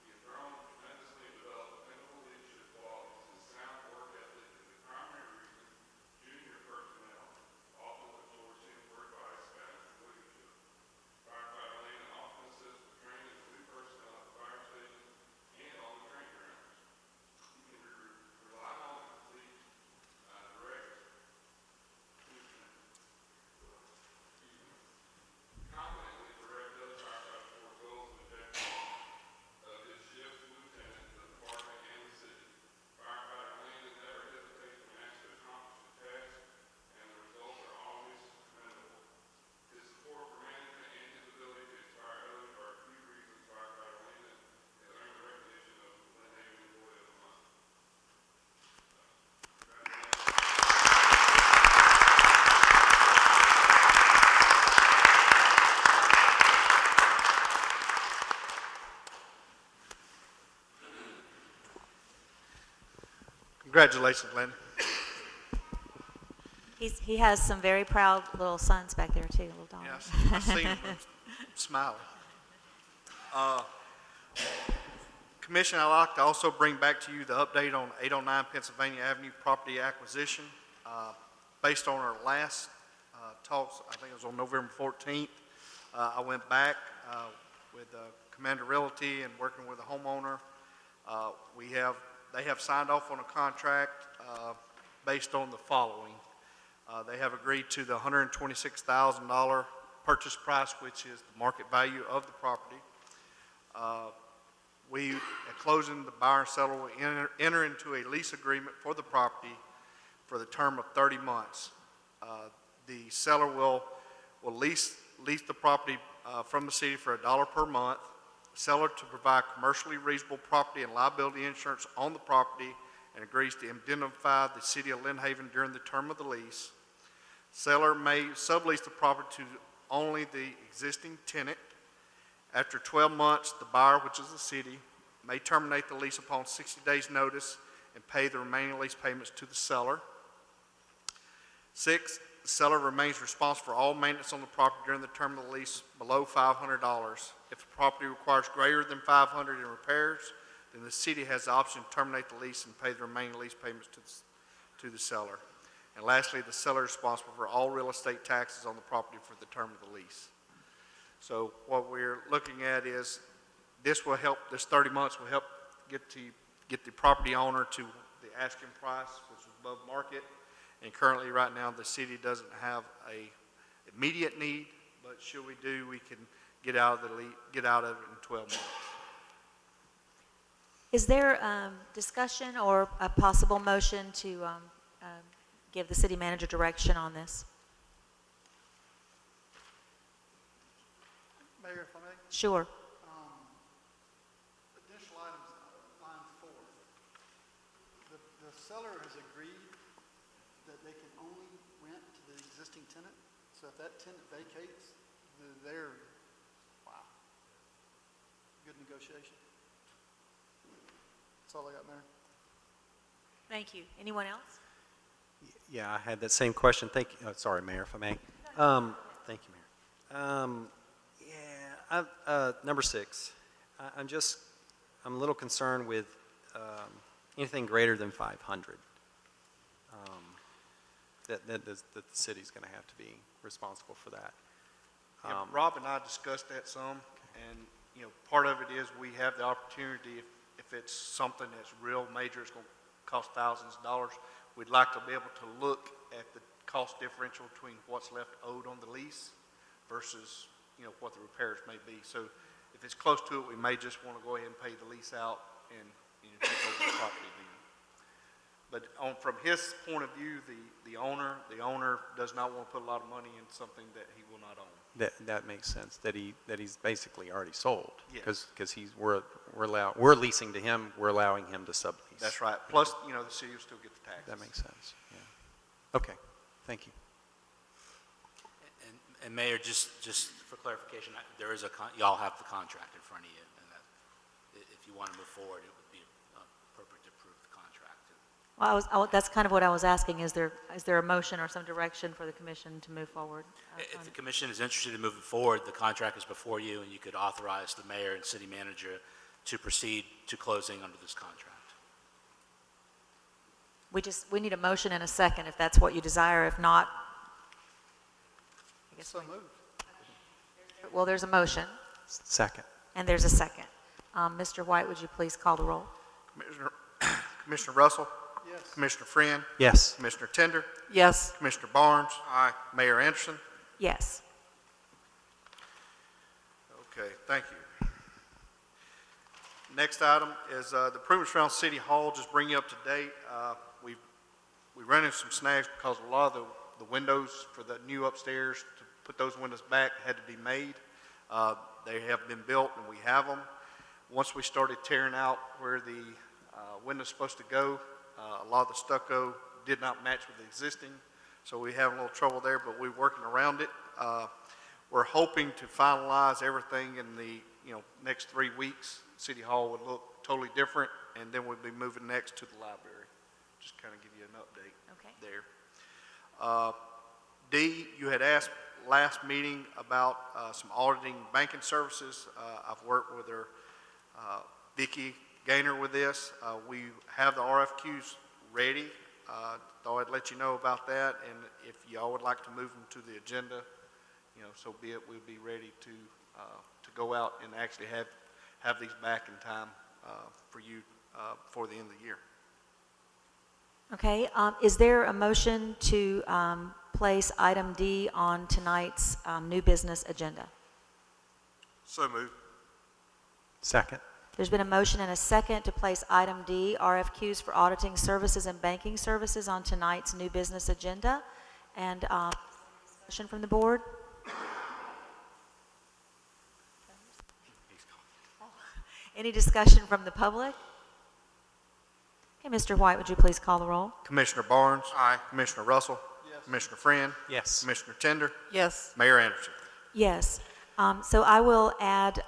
He has grown tremendously and developed dependable leadership qualities. His sound work ethic is the primary reason junior personnel often look towards him for advice, guidance, and leadership. Firefighter Lynn often assists with training of new personnel at the fire station and on the training grounds. You can rely on him to complete direct confidently direct other firefighters toward goals and objectives of his shift, lieutenant, the department, and the city. Firefighter Landon never hesitates when asked to accomplish a task, and the results are always commendable. His support for management and his ability to inspire others are a few reasons firefighter Landon has earned the recognition of Lynn Haven Employee of the Month. Congratulations. Congratulations, Landon. He has some very proud little sons back there too, little daughters. Yes, I've seen him smiling. Commission, I'd like to also bring back to you the update on 809 Pennsylvania Avenue property acquisition. Based on our last talks, I think it was on November 14th, I went back with Commander Realty and working with the homeowner. They have signed off on a contract based on the following. They have agreed to the $126,000 purchase price, which is the market value of the property. At closing, the buyer and seller will enter into a lease agreement for the property for the term of 30 months. The seller will lease the property from the city for $1 per month. Seller to provide commercially reasonable property and liability insurance on the property and agrees to indemnify the city of Lynn Haven during the term of the lease. Seller may sublease the property to only the existing tenant. After 12 months, the buyer, which is the city, may terminate the lease upon 60 days' notice and pay the remaining lease payments to the seller. 6, the seller remains responsible for all maintenance on the property during the term of the lease below $500. If the property requires greater than $500 in repairs, then the city has the option to terminate the lease and pay the remaining lease payments to the seller. And lastly, the seller is responsible for all real estate taxes on the property for the term of the lease. So what we're looking at is this 30 months will help get the property owner to the asking price, which is above market. And currently, right now, the city doesn't have a immediate need, but should we do, we can get out of it in 12 months. Is there discussion or a possible motion to give the city manager direction on this? Mayor, if I may, Sure. initial items, line 4. The seller has agreed that they can only rent to the existing tenant. So if that tenant vacates, wow. Good negotiation. That's all I got, Mayor. Thank you. Anyone else? Yeah, I had that same question. Thank you. Oh, sorry, Mayor, if I may. Thank you, Mayor. Number 6. I'm a little concerned with anything greater than 500. That the city's going to have to be responsible for that. Yeah, Rob and I discussed that some. And, you know, part of it is we have the opportunity, if it's something that's real major, it's going to cost thousands of dollars, we'd like to be able to look at the cost differential between what's left owed on the lease versus, you know, what the repairs may be. So if it's close to it, we may just want to go ahead and pay the lease out and, you know, take over the property then. But from his point of view, the owner does not want to put a lot of money in something that he will not own. That makes sense, that he's basically already sold. Yes. Because we're leasing to him, we're allowing him to sublease. That's right. Plus, you know, the city will still get the taxes. That makes sense, yeah. Okay, thank you. And Mayor, just for clarification, there is y'all have the contract in front of you, and that if you want to move forward, it would be appropriate to approve the contract. Well, that's kind of what I was asking. Is there a motion or some direction for the commission to move forward? If the commission is interested in moving forward, the contract is before you, and you could authorize the mayor and city manager to proceed to closing under this contract. We need a motion and a second if that's what you desire. If not, I guess So moved. well, there's a motion Second. and there's a second. Mr. White, would you please call the roll? Commissioner Russell? Yes. Commissioner Friend? Yes. Commissioner Tender? Yes. Commissioner Barnes? Aye. Mayor Anderson? Yes. Okay, thank you. Next item is the improvements around City Hall, just bring you up to date. We ran into some snags because a lot of the windows for the new upstairs, to put those windows back, had to be made. They have been built and we have them. Once we started tearing out where the window's supposed to go, a lot of the stucco did not match with the existing, so we have a little trouble there, but we're working around it. We're hoping to finalize everything in the next 3 weeks. City Hall would look totally different, and then we'll be moving next to the library. Just kind of give you an update there. D, you had asked last meeting about some auditing banking services. I've worked with her, Vicki Gaynor, with this. We have the RFQs ready. Thought I'd let you know about that, and if y'all would like to move them to the agenda, so be it. We'll be ready to go out and actually have these back in time for you for the end of the year. Okay, is there a motion to place item D on tonight's new business agenda? So moved. Second. There's been a motion and a second to place item D, RFQs for auditing services and banking services, on tonight's new business agenda. And discussion from the board? Any discussion from the public? Okay, Mr. White, would you please call the roll? Commissioner Barnes? Aye. Commissioner Russell? Yes. Commissioner Friend? Yes. Commissioner Tender? Yes. Mayor Anderson? Yes. So I will add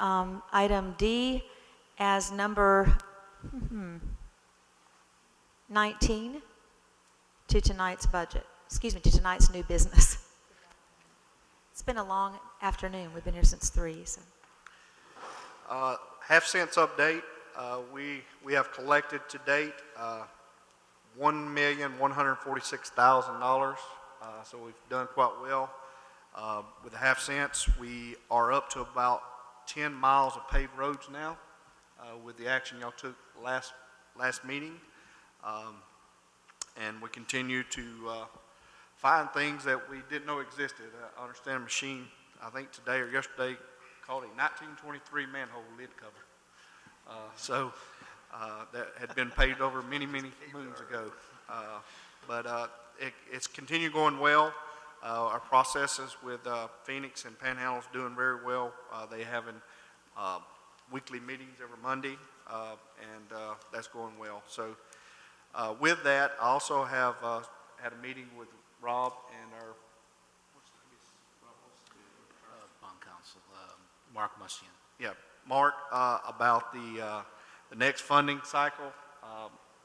item D as number 19 to tonight's budget. Excuse me, to tonight's new business. It's been a long afternoon. We've been here since 3. So. Half-cents update. We have collected to date $1,146,000. So we've done quite well. With the half-cents, we are up to about 10 miles of paved roads now with the action y'all took last meeting. And we continue to find things that we didn't know existed. I understand a machine, I think today or yesterday, called a 1923 manhole lid cover. That had been paved over many, many moons ago. But it's continued going well. Our processes with Phoenix and Panhandle is doing very well. They having weekly meetings every Monday, and that's going well. So with that, I also have had a meeting with Rob and our Bond counsel, Mark Mustian. Yeah, Mark, about the next funding cycle.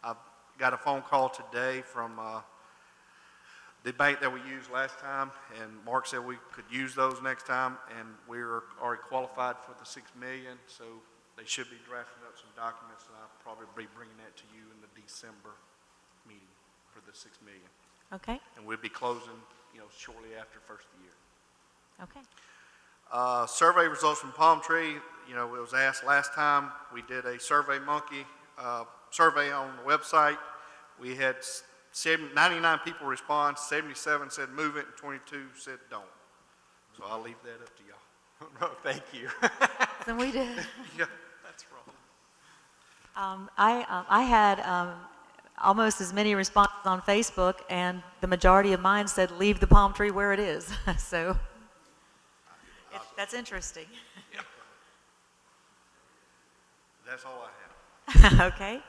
I got a phone call today from the bank that we used last time, and Mark said we could use those next time, and we're already qualified for the $6 million, so they should be drafting up some documents, and I'll probably be bringing that to you in the December meeting for the $6 million. Okay. And we'll be closing, shortly after first of the year. Okay. Survey results from Palm Tree, you know, it was asked last time, we did a Survey Monkey survey on the website. We had 99 people respond, 77 said move it, and 22 said don't. So I'll leave that up to y'all. No, thank you. Then we did. Yeah. That's wrong. I had almost as many responses on Facebook, and the majority of mine said leave the palm tree where it is. So that's interesting. That's all I have. Okay.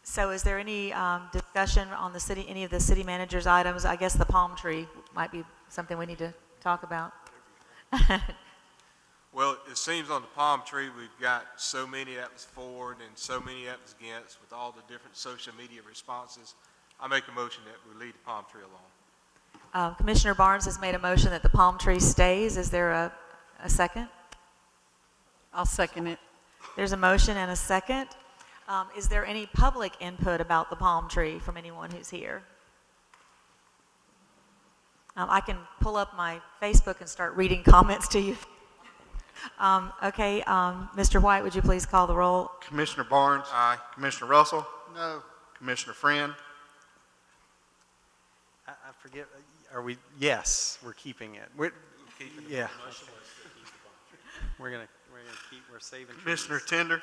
So is there any discussion on the city, any of the city manager's items? I guess the palm tree might be something we need to talk about. Well, it seems on the palm tree, we've got so many that was for and so many that was against with all the different social media responses. I make a motion that we leave the palm tree alone. Commissioner Barnes has made a motion that the palm tree stays. Is there a second? I'll second it. There's a motion and a second. Is there any public input about the palm tree from anyone who's here? I can pull up my Facebook and start reading comments to you. Okay, Mr. White, would you please call the roll? Commissioner Barnes? Aye. Commissioner Russell? No. Commissioner Friend? I forget, are we, yes, we're keeping it. Yeah. We're gonna keep, we're saving trees. Commissioner Tender?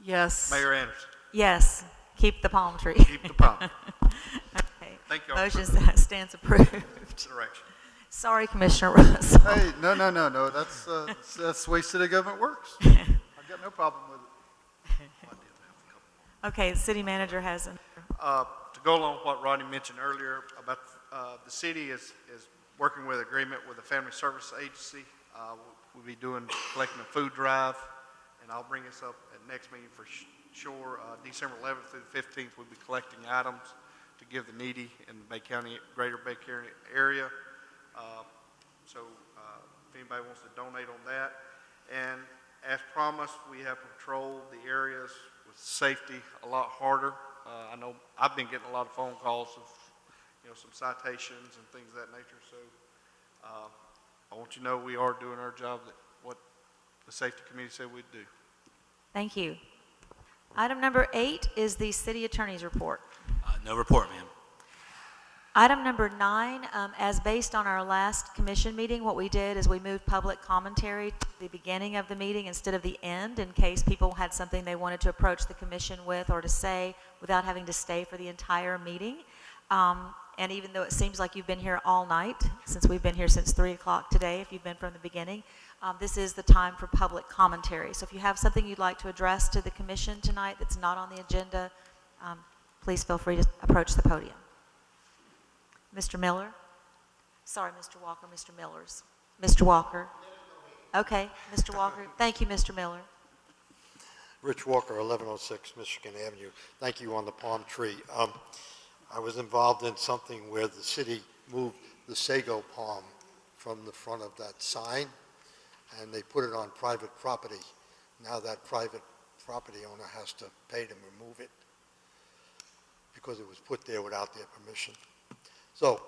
Yes. Mayor Anderson? Yes, keep the palm tree. Keep the palm. Okay. Thank you all Motion for stands approved. consideration. Sorry, Commissioner Russell. Hey, no, that's the way city government works. I've got no problem with it. Okay, the city manager has To go along with what Rodney mentioned earlier about the city is working with agreement with the Family Service Agency. We'll be collecting a food drive, and I'll bring this up at next meeting for sure. December 11th through the 15th, we'll be collecting items to give the needy in the Bay County, greater Bay County area. So if anybody wants to donate on that. And as promised, we have patrolled the areas with safety a lot harder. I know I've been getting a lot of phone calls of, some citations and things of that nature. So I want you to know we are doing our job, that what the safety committee said we'd do. Thank you. Item number 8 is the city attorney's report. No report, ma'am. Item number 9, as based on our last commission meeting, what we did is we moved public commentary to the beginning of the meeting instead of the end, in case people had something they wanted to approach the commission with or to say without having to stay for the entire meeting. And even though it seems like you've been here all night, since we've been here since 3 o'clock today, if you've been from the beginning, this is the time for public commentary. So if you have something you'd like to address to the commission tonight that's not on the agenda, please feel free to approach the podium. Mr. Miller? Sorry, Mr. Walker, Mr. Millers. Mr. Walker? Okay, Mr. Walker. Thank you, Mr. Miller. Rich Walker, 1106 Michigan Avenue. Thank you on the palm tree. I was involved in something where the city moved the sago palm from the front of that sign, and they put it on private property. Now that private property owner has to pay to remove it because it was put there without their permission. So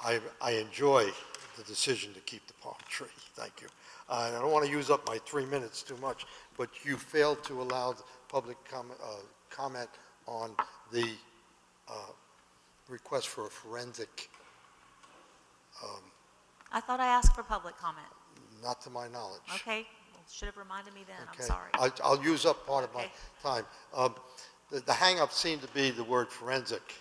I enjoy the decision to keep the palm tree. Thank you. I don't want to use up my 3 minutes too much, but you failed to allow the public comment on the request for a forensic, I thought I asked for public comment. not to my knowledge. Okay, well, should have reminded me then. Okay. I'm sorry. I'll use up part of my Okay. time. The hang-up seemed to be the word forensic.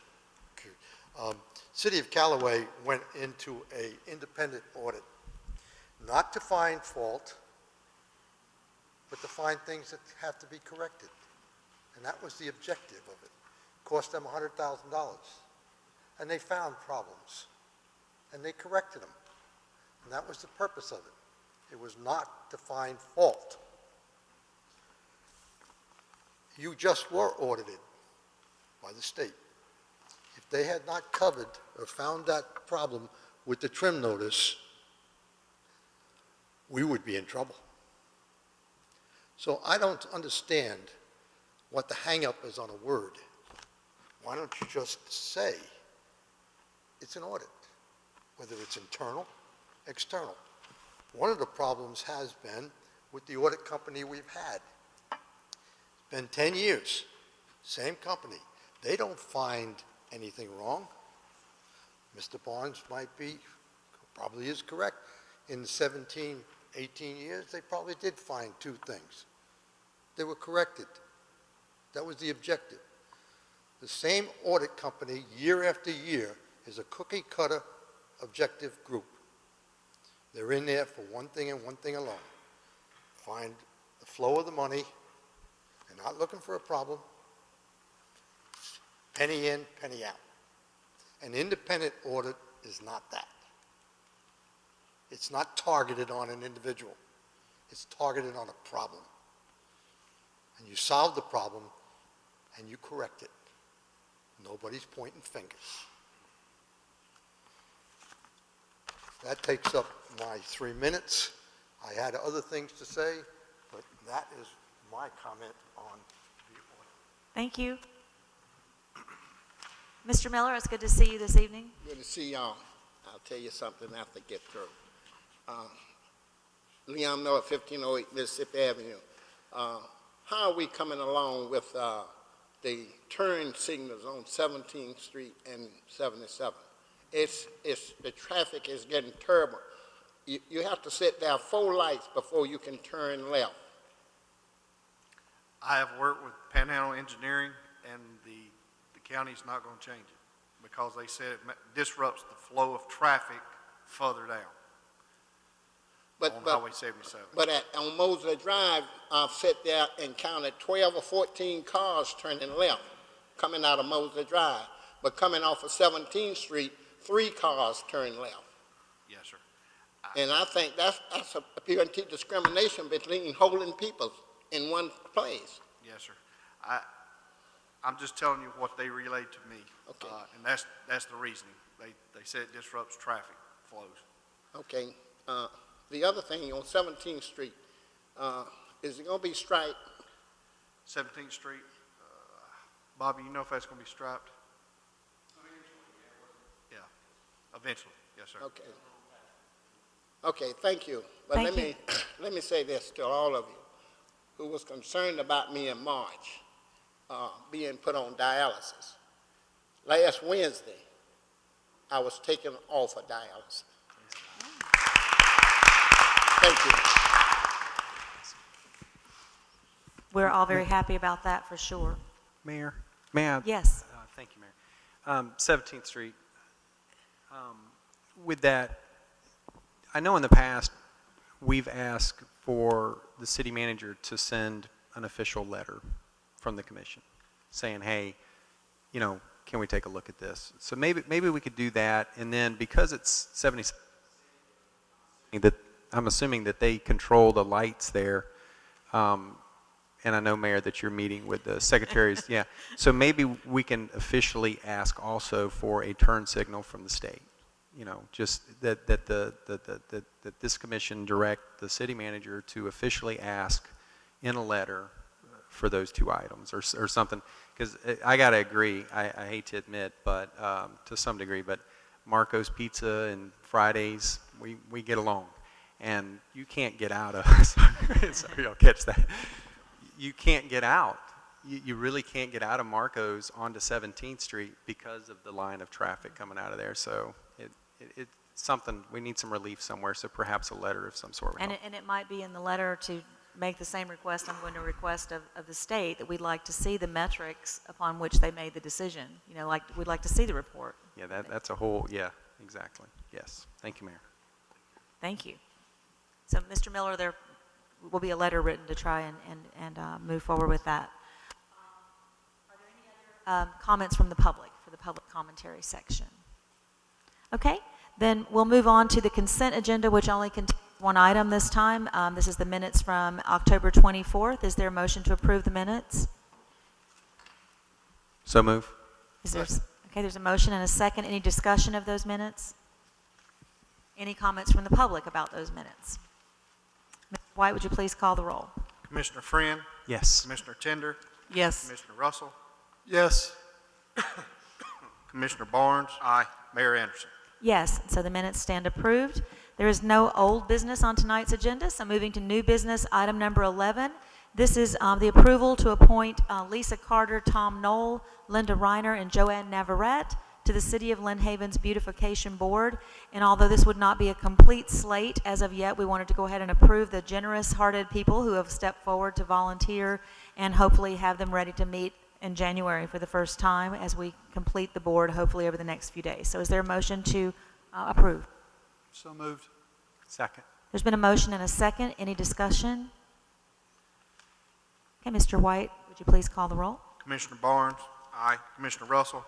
City of Callaway went into a independent audit, not to find fault, but to find things that have to be corrected. And that was the objective of it. Cost them $100,000. And they found problems, and they corrected them. And that was the purpose of it. It was not to find fault. You just were audited by the state. If they had not covered or found that problem with the trim notice, we would be in trouble. So I don't understand what the hang-up is on a word. Why don't you just say it's an audit, whether it's internal external. One of the problems has been with the audit company we've had. It's been 10 years, same company. They don't find anything wrong. Mr. Barnes probably is correct. In 17, 18 years, they probably did find 2 things. They were corrected. That was the objective. The same audit company, year after year, is a cookie-cutter objective group. They're in there for one thing and one thing alone. Find the flow of the money. They're not looking for a problem. Penny in, penny out. An independent audit is not that. It's not targeted on an individual. It's targeted on a problem. And you solve the problem and you correct it. Nobody's pointing fingers. That takes up my 3 minutes. I had other things to say, but that is my comment on the audit. Thank you. Mr. Miller, it's good to see you this evening. Good to see y'all. I'll tell you something after I get through. Leon Miller, 1508 Mississippi Avenue. How are we coming along with the turn signals on 17th Street and 77? The traffic is getting terrible. You have to sit there 4 lights before you can turn left. I have worked with Panhandle Engineering, and the county's not going to change it because they said it disrupts the flow of traffic further down on Highway 77. But on Mosley Drive, I've sat there and counted 12 or 14 cars turning left coming out of Mosley Drive. But coming off of 17th Street, 3 cars turn left. Yes, sir. And I think that's a apparent discrimination between holding people in one place. Yes, sir. I'm just telling you what they relayed to me. Okay. And that's the reasoning. They said it disrupts traffic flows. Okay. The other thing on 17th Street, is it going to be striped? 17th Street, Bobby, you know if that's going to be striped? Yeah, eventually, yes, sir. Okay. Okay, thank you. But let me say this to all of you who was concerned about me in March being put on dialysis. Last Wednesday, I was taken off of dialysis. Thank you. We're all very happy about that for sure. Mayor, may I? Yes. Thank you, Mayor. 17th Street, with that, I know in the past we've asked for the city manager to send an official letter from the commission saying, hey, you know, can we take a look at this? So maybe we could do that, and then because it's 77, that I'm assuming that they control the lights there, and I know, Mayor, that you're meeting with the secretaries. Yeah, so maybe we can officially ask also for a turn signal from the state. You know, just that this commission direct the city manager to officially ask in a letter for those 2 items or something. Because I got to agree, I hate to admit, but to some degree, but Marco's Pizza and Fridays, we get along. And you can't get out of, sorry, y'all catch that. You can't get out. You really can't get out of Marco's onto 17th Street because of the line of traffic coming out of there. So it's something, we need some relief somewhere, so perhaps a letter of some sort. And it might be in the letter to make the same request I'm going to request of the state, that we'd like to see the metrics upon which they made the decision. You know, like we'd like to see the report. Yeah, that's a whole, yeah, exactly. Yes. Thank you, Mayor. Thank you. So, Mr. Miller, there will be a letter written to try and move forward with that. Are there any other comments from the public for the public commentary section? Okay, then we'll move on to the consent agenda, which only contains 1 item this time. This is the minutes from October 24th. Is there a motion to approve the minutes? So move. Okay, there's a motion and a second. Any discussion of those minutes? Any comments from the public about those minutes? Mr. White, would you please call the roll? Commissioner Friend? Yes. Commissioner Tender? Yes. Commissioner Russell? Yes. Commissioner Barnes? Aye. Mayor Anderson? Yes, so the minutes stand approved. There is no old business on tonight's agenda, so moving to new business, item number 11. This is the approval to appoint Lisa Carter, Tom Knoll, Linda Reiner, and Joanne Navarrete to the City of Lynn Haven's Beautification Board. And although this would not be a complete slate as of yet, we wanted to go ahead and approve the generous-hearted people who have stepped forward to volunteer and hopefully have them ready to meet in January for the first time as we complete the board, hopefully over the next few days. So is there a motion to approve? So moved. Second. There's been a motion and a second. Any discussion? Okay, Mr. White, would you please call the roll? Commissioner Barnes? Aye. Commissioner Russell?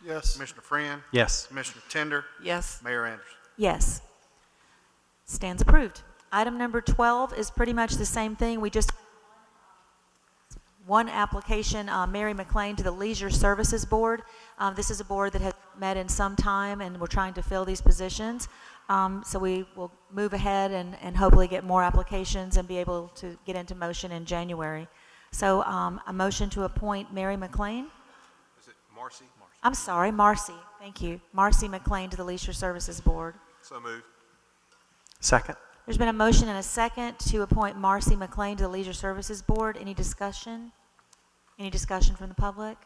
Yes. Commissioner Friend? Yes. Commissioner Tender? Yes. Mayor Anderson? Yes. Stands approved. Item number 12 is pretty much the same thing. We just one application, Mary McLean to the Leisure Services Board. This is a board that has met in some time, and we're trying to fill these positions. So we will move ahead and hopefully get more applications and be able to get into motion in January. So a motion to appoint Mary McLean. Is it Marcy? I'm sorry, Marcy. Thank you. Marcy McLean to the Leisure Services Board. So moved. Second. There's been a motion and a second to appoint Marcy McLean to the Leisure Services Board. Any discussion? Any discussion from the public?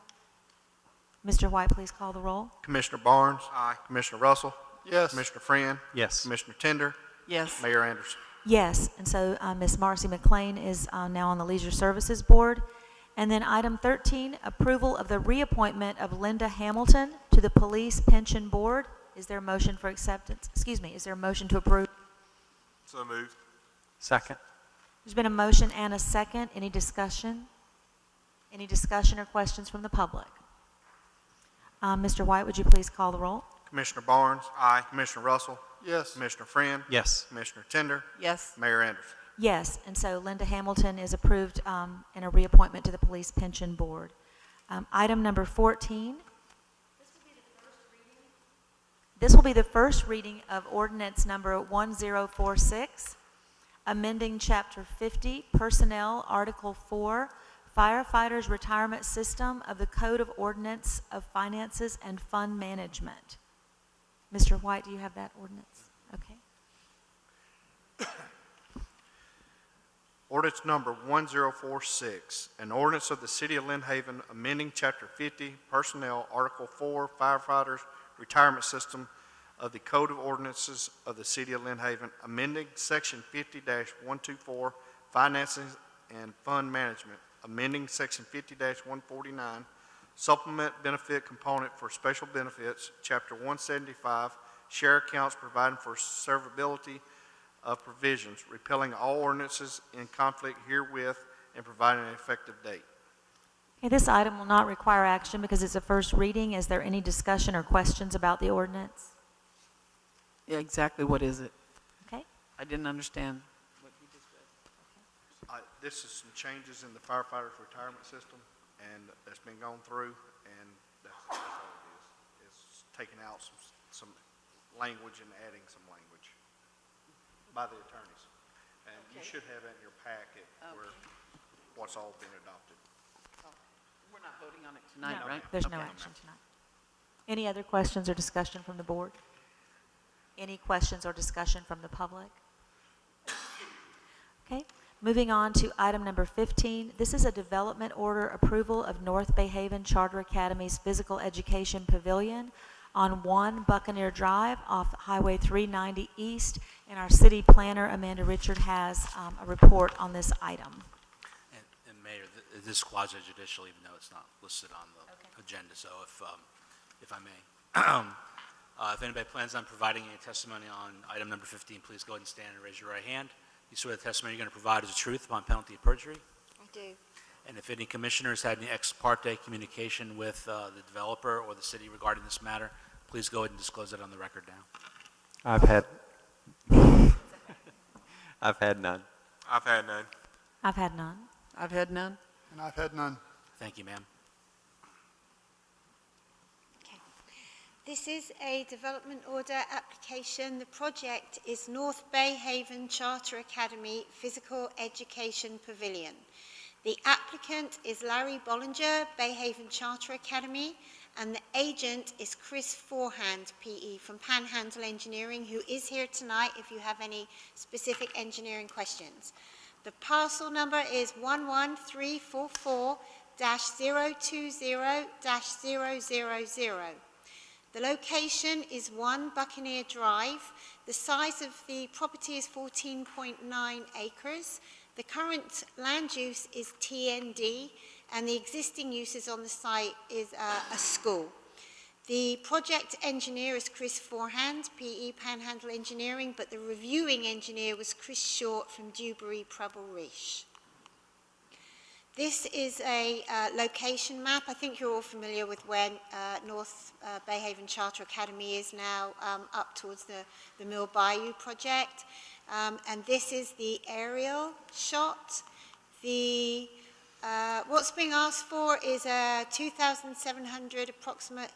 Mr. White, please call the roll. Commissioner Barnes? Aye. Commissioner Russell? Yes. Commissioner Friend? Yes. Commissioner Tender? Yes. Mayor Anderson? Yes, and so Ms. Marcy McLean is now on the Leisure Services Board. And then item 13, approval of the reappointment of Linda Hamilton to the Police Pension Board. Is there a motion for acceptance? Excuse me, is there a motion to approve? So moved. Second. There's been a motion and a second. Any discussion? Any discussion or questions from the public? Mr. White, would you please call the roll? Commissioner Barnes? Aye. Commissioner Russell? Yes. Commissioner Friend? Yes. Commissioner Tender? Yes. Mayor Anderson? Yes, and so Linda Hamilton is approved in a reappointment to the Police Pension Board. Item number 14. This will be the first reading of ordinance number 1046, amending Chapter 50, Personnel, Article 4, Firefighters Retirement System of the Code of Ordinance of Finances and Fund Management. Mr. White, do you have that ordinance? Okay. Ordinance number 1046, an ordinance of the City of Lynn Haven amending Chapter 50, Personnel, Article 4, Firefighters Retirement System of the Code of Ordinances of the City of Lynn Haven, amending Section 50-124, Finances and Fund Management, amending Section 50-149, Supplement Benefit Component for Special Benefits, Chapter 175, Share Accounts providing for severability of provisions, repealing all ordinances in conflict herewith, and providing an effective date. Okay, this item will not require action because it's a first reading. Is there any discussion or questions about the ordinance? Yeah, exactly. What is it? Okay. I didn't understand what you just read. This is some changes in the firefighters' retirement system, and that's been gone through, and that's all it is. It's taking out some language and adding some language by the attorneys. And you should have that in your packet where what's all been adopted. We're not voting on it tonight, No, right? There's no Okay. action tonight. Any other questions or discussion from the board? Any questions or discussion from the public? Okay, moving on to item number 15. This is a development order approval of North Bay Haven Charter Academy's Physical Education Pavilion on 1 Buccaneer Drive off Highway 390 East. And our city planner, Amanda Richard, has a report on this item. And Mayor, this is quasi judicial, even though it's not listed on the agenda. So if I may, if anybody plans on providing any testimony on item number 15, please go ahead and stand and raise your right hand. You swear the testimony you're going to provide is the truth upon penalty of perjury? I do. And if any commissioners had any ex parte communication with the developer or the city regarding this matter, please go ahead and disclose it on the record now. I've had none. I've had none. I've had none. I've had none. And I've had none. Thank you, ma'am. This is a development order application. The project is North Bay Haven Charter Academy Physical Education Pavilion. The applicant is Larry Bollinger, Bay Haven Charter Academy, and the agent is Chris Forehand, PE, from Panhandle Engineering, who is here tonight if you have any specific engineering questions. The parcel number is 11344-020-000. The location is 1 Buccaneer Drive. The size of the property is 14.9 acres. The current land use is TND, and the existing uses on the site is a school. The project engineer is Chris Forehand, PE Panhandle Engineering, but the reviewing engineer was Chris Short from Dewberry Preble Riche. This is a location map. I think you're all familiar with where North Bayhaven Charter Academy is now, up towards the Mill Bayou project. And this is the aerial shot. What's being asked for is a 2,700 approximate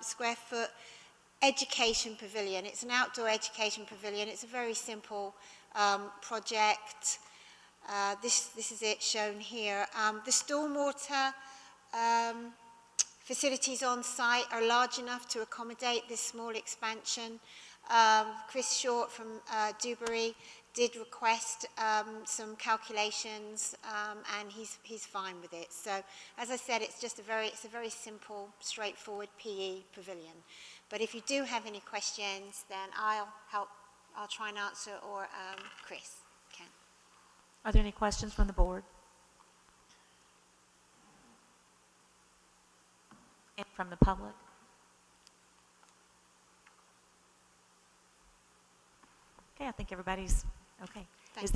square foot education pavilion. It's an outdoor education pavilion. It's a very simple project. This is it shown here. The stormwater facilities on site are large enough to accommodate this small expansion. Chris Short from Dewberry did request some calculations, and he's fine with it. So, as I said, it's a very simple, straightforward PE pavilion. But if you do have any questions, then I'll try and answer, or Chris can. Are there any questions from the board? And from the public? Okay, I think everybody's okay. Is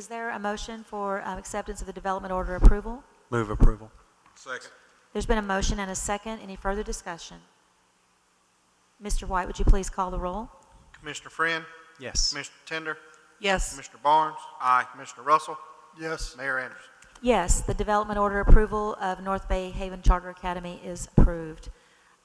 there a motion for acceptance of the development order approval? Move approval. Second. There's been a motion and a second. Any further discussion? Mr. White, would you please call the roll? Commissioner Friend? Yes. Commissioner Tender? Yes. Commissioner Barnes? Aye. Commissioner Russell? Yes. Mayor Anderson? Yes, the development order approval of North Bay Haven Charter Academy is approved.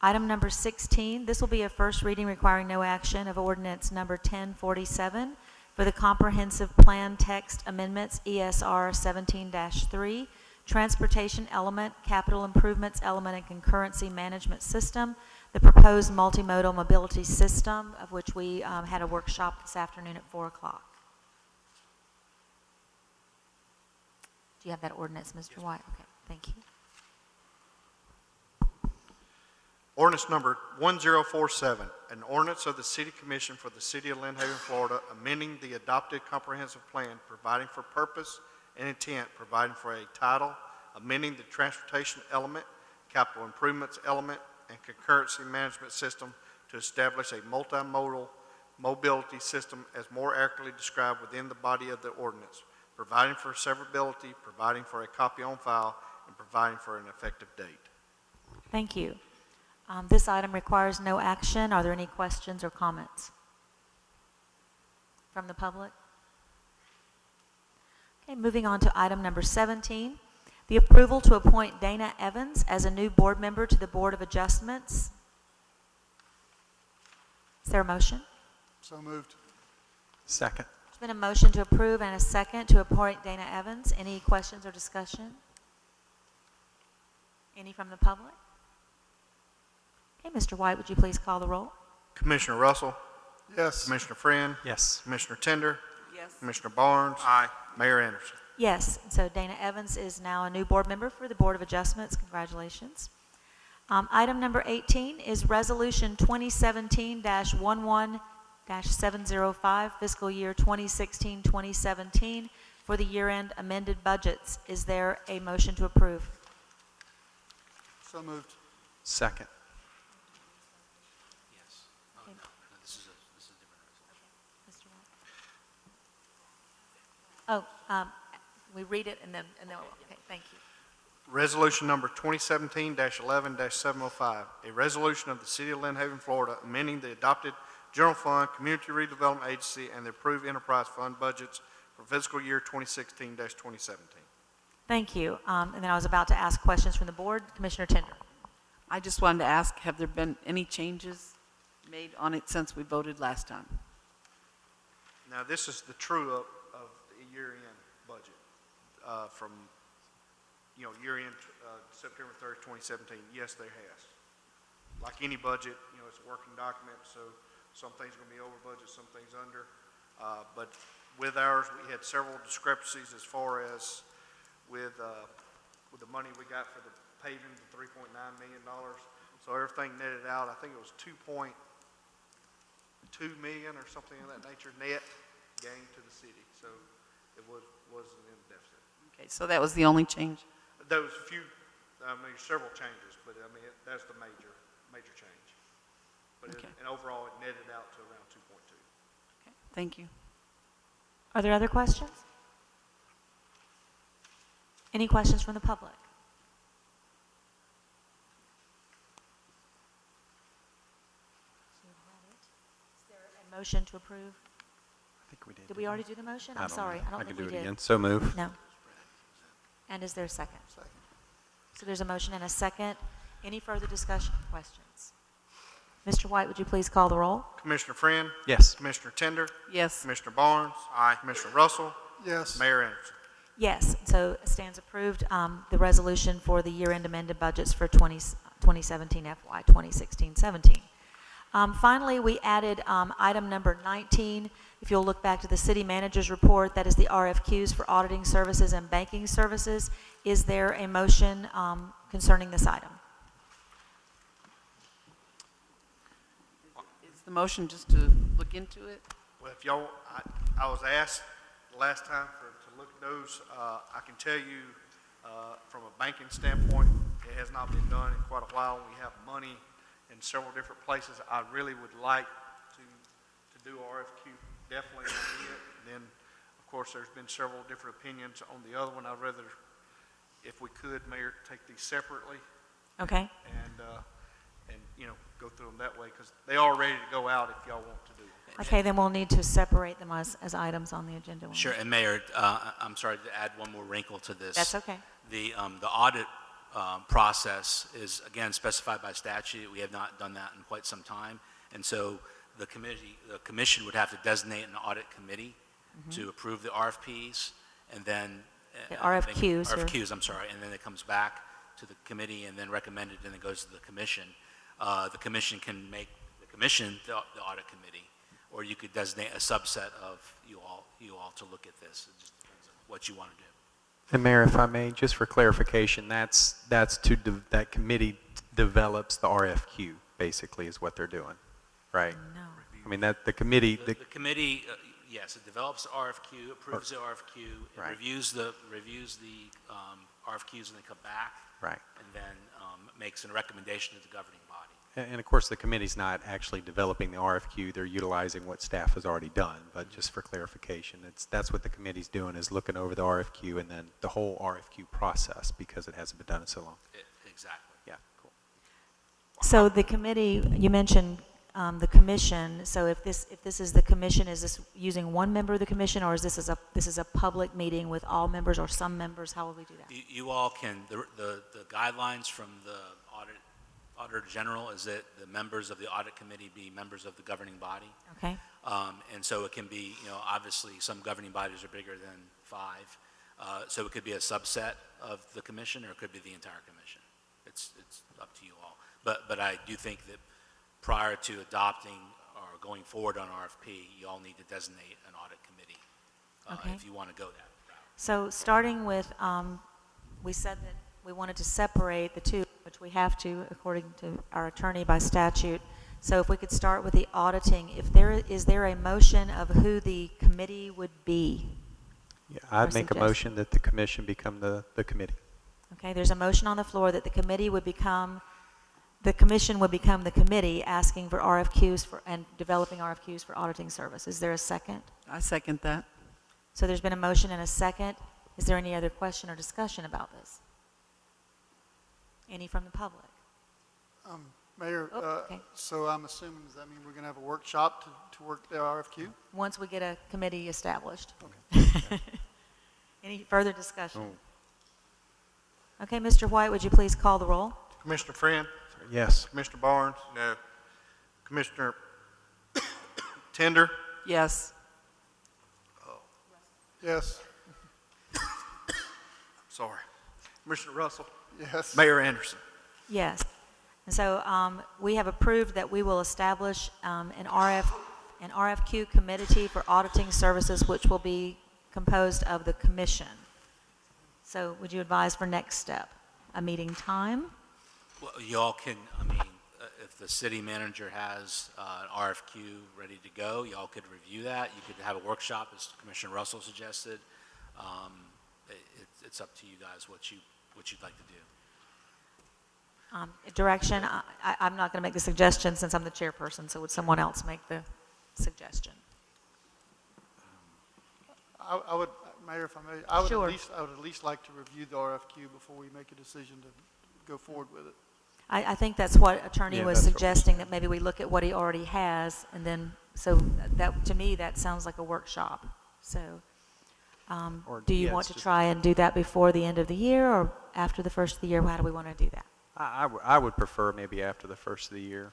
Item number 16, this will be a first reading requiring no action of ordinance number 1047 for the comprehensive plan text amendments ESR 17-3, transportation element, capital improvements element, and concurrency management system, the proposed multimodal mobility system, of which we had a workshop this afternoon at 4 o'clock. Do you have that ordinance, Mr. White? Okay, thank you. Ordinance number 1047, an ordinance of the City Commission for the City of Lynn Haven, Florida, amending the adopted comprehensive plan, providing for purpose and intent, providing for a title, amending the transportation element, capital improvements element, and concurrency management system to establish a multimodal mobility system as more accurately described within the body of the ordinance, providing for severability, providing for a copy on file, and providing for an effective date. Thank you. This item requires no action. Are there any questions or comments from the public? Okay, moving on to item number 17, the approval to appoint Dana Evans as a new board member to the Board of Adjustments. Is there a motion? So moved. Second. There's been a motion to approve and a second to appoint Dana Evans. Any questions or discussion? Any from the public? Okay, Mr. White, would you please call the roll? Commissioner Russell? Yes. Commissioner Friend? Yes. Commissioner Tender? Yes. Commissioner Barnes? Aye. Mayor Anderson? Yes, so Dana Evans is now a new board member for the Board of Adjustments. Congratulations. Item number 18 is Resolution 2017-11-705, fiscal year 2016-2017, for the year-end amended budgets. Is there a motion to approve? So moved. Second. Yes. Oh, no, this is a different resolution. Mr. White? Oh, we read it and then, okay, thank you. Resolution number 2017-11-705, a resolution of the City of Lynn Haven, Florida, amending the adopted General Fund, Community Redevelopment Agency, and the approved Enterprise Fund budgets for fiscal year 2016-2017. Thank you. And then I was about to ask questions from the board. Commissioner Tender. I just wanted to ask, have there been any changes made on it since we voted last time? Now, this is the true-up of the year-end budget from, year-end September 3rd, 2017. Yes, there has. like any budget, you know, it's a working document, so some things are gonna be over budget, some things under. But with ours, we had several discrepancies as far as with the money we got for the paving, the $3.9 million. So everything netted out, I think it was 2.2 million or something of that nature net gain to the city. So it wasn't in deficit. Okay, so that was the only change? There was a few, several changes, but I mean, that's the major change. But Okay. and overall, it netted out to around 2.2. Okay, thank you. Are there other questions? Any questions from the public? Is there a motion to approve? I think we did. Did we already do the motion? I I'm don't sorry, know. I don't I think can we do it did. again. So move. No. And is there a second? Second. So there's a motion and a second. Any further discussion or questions? Mr. White, would you please call the roll? Commissioner Friend? Yes. Commissioner Tender? Yes. Commissioner Barnes? Aye. Commissioner Russell? Yes. Mayor Anderson? Yes, so it stands approved, the resolution for the year-end amended budgets for 2017 FY 2016-17. Finally, we added item number 19. If you'll look back to the city manager's report, that is the RFQs for auditing services and banking services. Is there a motion concerning this item? Is the motion just to look into it? Well, if y'all, I was asked last time to look at those. I can tell you, from a banking standpoint, it has not been done in quite a while. We have money in several different places. I really would like to do RFQ, definitely on it. Then, of course, there's been several different opinions on the other one. I'd rather, if we could, Mayor, take these separately Okay. and you know, go through them that way, because they are ready to go out if y'all want to do them. Okay, then we'll need to separate them as items on the agenda. Sure, and Mayor, I'm sorry to add one more wrinkle to this. That's okay. The audit process is, again, specified by statute. We have not done that in quite some time. And so the commission would have to designate an audit committee to approve the RFPs, and then... The RFQs. RFQs, I'm sorry, and then it comes back to the committee and then recommended, and then goes to the commission. The commission can make the commission the audit committee, or you could designate a subset of you all to look at this. It just depends on what you want to do. And Mayor, if I may, just for clarification, that committee develops the RFQ, basically, is what they're doing, right? No. I mean, that the committee, The committee, yes, it develops the RFQ, approves the RFQ, it Right. reviews the RFQs, and they come back, right. and then makes a recommendation to the governing body. And of course, the committee's not actually developing the RFQ, they're utilizing what staff has already done, but just for clarification, that's what the committee's doing, is looking over the RFQ and then the whole RFQ process, because it hasn't been done in so long. Exactly. Yeah, cool. So the committee, you mentioned the commission, so if this is the commission, is this using one member of the commission, or is this is a public meeting with all members or some members? How will we do that? You all can, the guidelines from the Auditor General is that the members of the audit committee be members of the governing body. Okay, And so it can be, obviously, some governing bodies are bigger than 5. So it could be a subset of the commission, or it could be the entire commission. It's up to you all. But I do think that prior to adopting or going forward on RFP, you all need to designate an audit committee Okay. if you want to go that route. so starting with, we said that we wanted to separate the two, which we have to according to our attorney by statute. So if we could start with the auditing, is there a motion of who the committee would be? Yeah, I'd make a suggest- motion that the commission become the committee. Okay, there's a motion on the floor that the commission would become the committee asking for RFQs and developing RFQs for auditing service. Is there a second? I second that. So there's been a motion and a second. Is there any other question or discussion about this? Any from the public? Mayor, Oh, okay. so I'm assuming, does that mean we're going to have a workshop to work the RFQ? Once we get a committee established. Okay. Any further discussion? Okay, Mr. White, would you please call the roll? Commissioner Friend? Yes. Commissioner Barnes? No. Commissioner Tender? Yes. Yes. Sorry. Commissioner Russell? Yes. Mayor Anderson? Yes. And so we have approved that we will establish an RFQ committee for auditing services, which will be composed of the commission. So would you advise for next step, a meeting time? Well, y'all can, I mean, if the city manager has an RFQ ready to go, y'all could review that. You could have a workshop, as Commissioner Russell suggested. It's up to you guys what you'd like to do. Direction, I'm not going to make the suggestion since I'm the chairperson, so would someone else make the suggestion? I would, Mayor, if I may, I would Sure. at least like to review the RFQ before we make a decision to go forward with it. I think that's what Attorney Yeah, was that's what we're suggesting, that maybe we look at what he already has, and then, so that, to me, that sounds like a workshop. So, Or, do you yeah, want it's to just- try and do that before the end of the year, or after the first of the year? How do we want to do that? I would prefer maybe after the first of the year.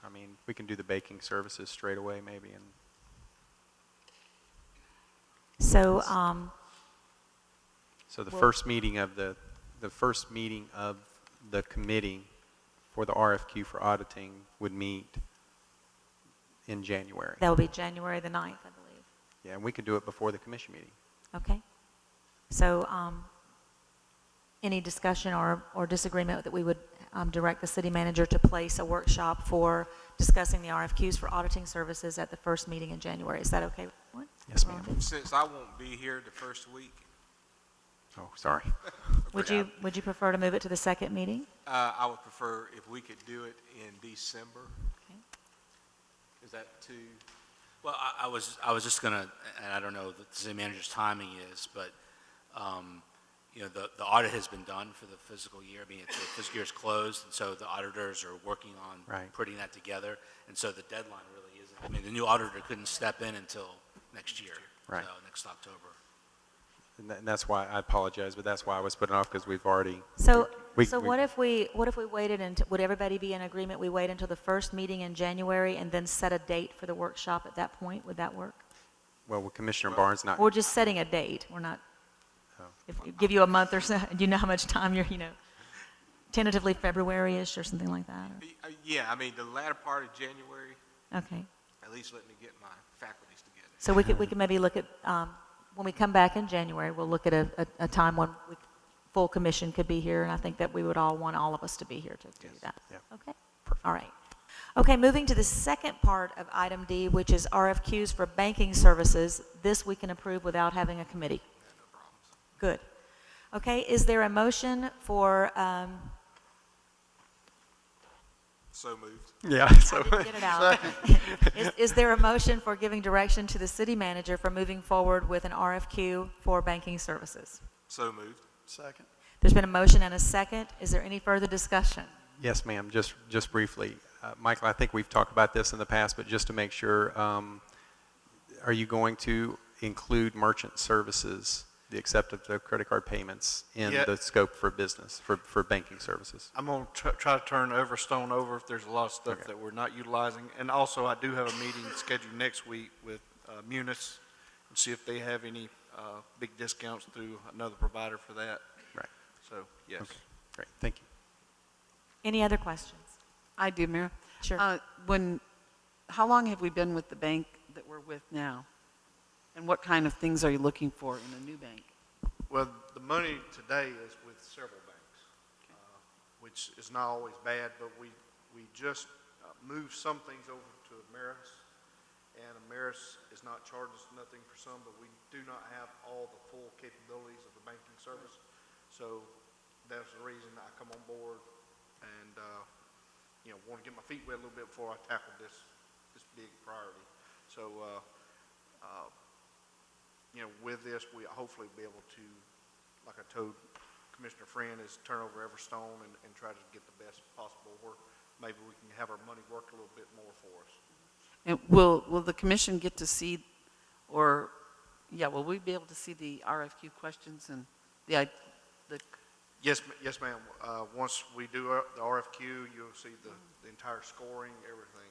I mean, we can do the banking services straight away maybe, and So, so the Well- first meeting of the committee for the RFQ for auditing would meet in January. that will be January the 9th, I believe. Yeah, and we could do it before the commission meeting. Okay. So, any discussion or disagreement that we would direct the city manager to place a workshop for discussing the RFQs for auditing services at the first meeting in January? Is that okay with everyone? Yes, ma'am. Since I won't be here the first week, Oh, sorry. Would you prefer to move it to the second meeting? I would prefer if we could do it in December. Okay. Is that too? Well, I was just gonna, and I don't know what the city manager's timing is, but, you know, the audit has been done for the fiscal year. I mean, the fiscal year is closed, and so the auditors are working on Right. putting that together. And so the deadline really isn't, I mean, the new auditor couldn't step in until next year. Right. So next October. And that's why, I apologize, but that's why I was putting off, because we've already. So, we- so what if we waited until, would everybody be in agreement, we wait until the first meeting in January and then set a date for the workshop at that point? Would that work? Well, with Commissioner Barnes not. Or just setting a date? We're not, Oh. if give you a month or so, do you know how much time you're, tentatively February-ish or something like that? Yeah, I mean, the latter part of January, Okay. at least let me get my faculties together. So we could maybe look at, when we come back in January, we'll look at a time when full commission could be here, and I think that we would all want all of us to be here to do Yes. that. Yeah. Okay? All right. Okay, moving to the second part of item D, which is RFQs for banking services. This we can approve without having a committee. No problems. Good. Okay, is there a motion for, So moved. Yeah, I so. didn't get it out. Is there a motion for giving direction to the city manager for moving forward with an RFQ for banking services? So moved. Second. There's been a motion and a second. Is there any further discussion? Yes, ma'am, just briefly. Michael, I think we've talked about this in the past, but just to make sure, are you going to include merchant services, the acceptance of credit card payments, in Yeah. the scope for business, for banking services? I'm going to try to turn Everstone over if there's a lot of stuff Okay. that we're not utilizing. And also, I do have a meeting scheduled next week with Munis and see if they have any big discounts through another provider for that. Right. So, yes. Okay, great, thank you. Any other questions? I do, Mayor. Sure. How long have we been with the bank that we're with now? And what kind of things are you looking for in a new bank? Well, the money today is with several banks, which is not always bad, but we just moved some things over to Ameris, and Ameris is not charging us nothing for some, but we do not have all the full capabilities of the banking service. So that's the reason I come on board and, want to get my feet wet a little bit before I tackle this big priority. So, with this, we hopefully be able to, like I told Commissioner Friend, is turn over Everstone and try to get the best possible work. Maybe we can have our money work a little bit more for us. And will the commission get to see, will we be able to see the RFQ questions and the Yes, ma'am. Once we do the RFQ, you'll see the entire scoring, everything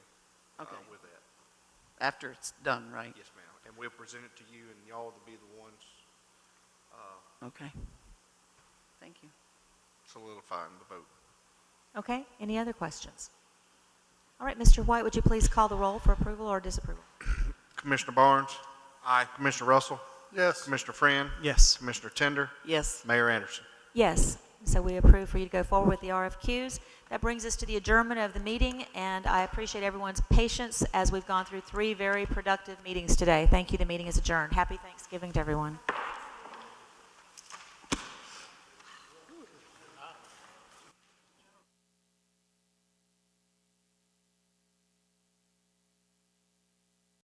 Okay. with that. after it's done, right? Yes, ma'am. And we'll present it to you, and y'all will be the ones Okay. Thank you. solidifying the vote. Okay, any other questions? All right, Mr. White, would you please call the roll for approval or disapproval? Commissioner Barnes? Aye. Commissioner Russell? Yes. Commissioner Friend? Yes. Commissioner Tender? Yes. Mayor Anderson? Yes, so we approve for you to go forward with the RFQs. That brings us to the adjournment of the meeting, and I appreciate everyone's patience as we've gone through 3 very productive meetings today. Thank you. The meeting is adjourned. Happy Thanksgiving to everyone.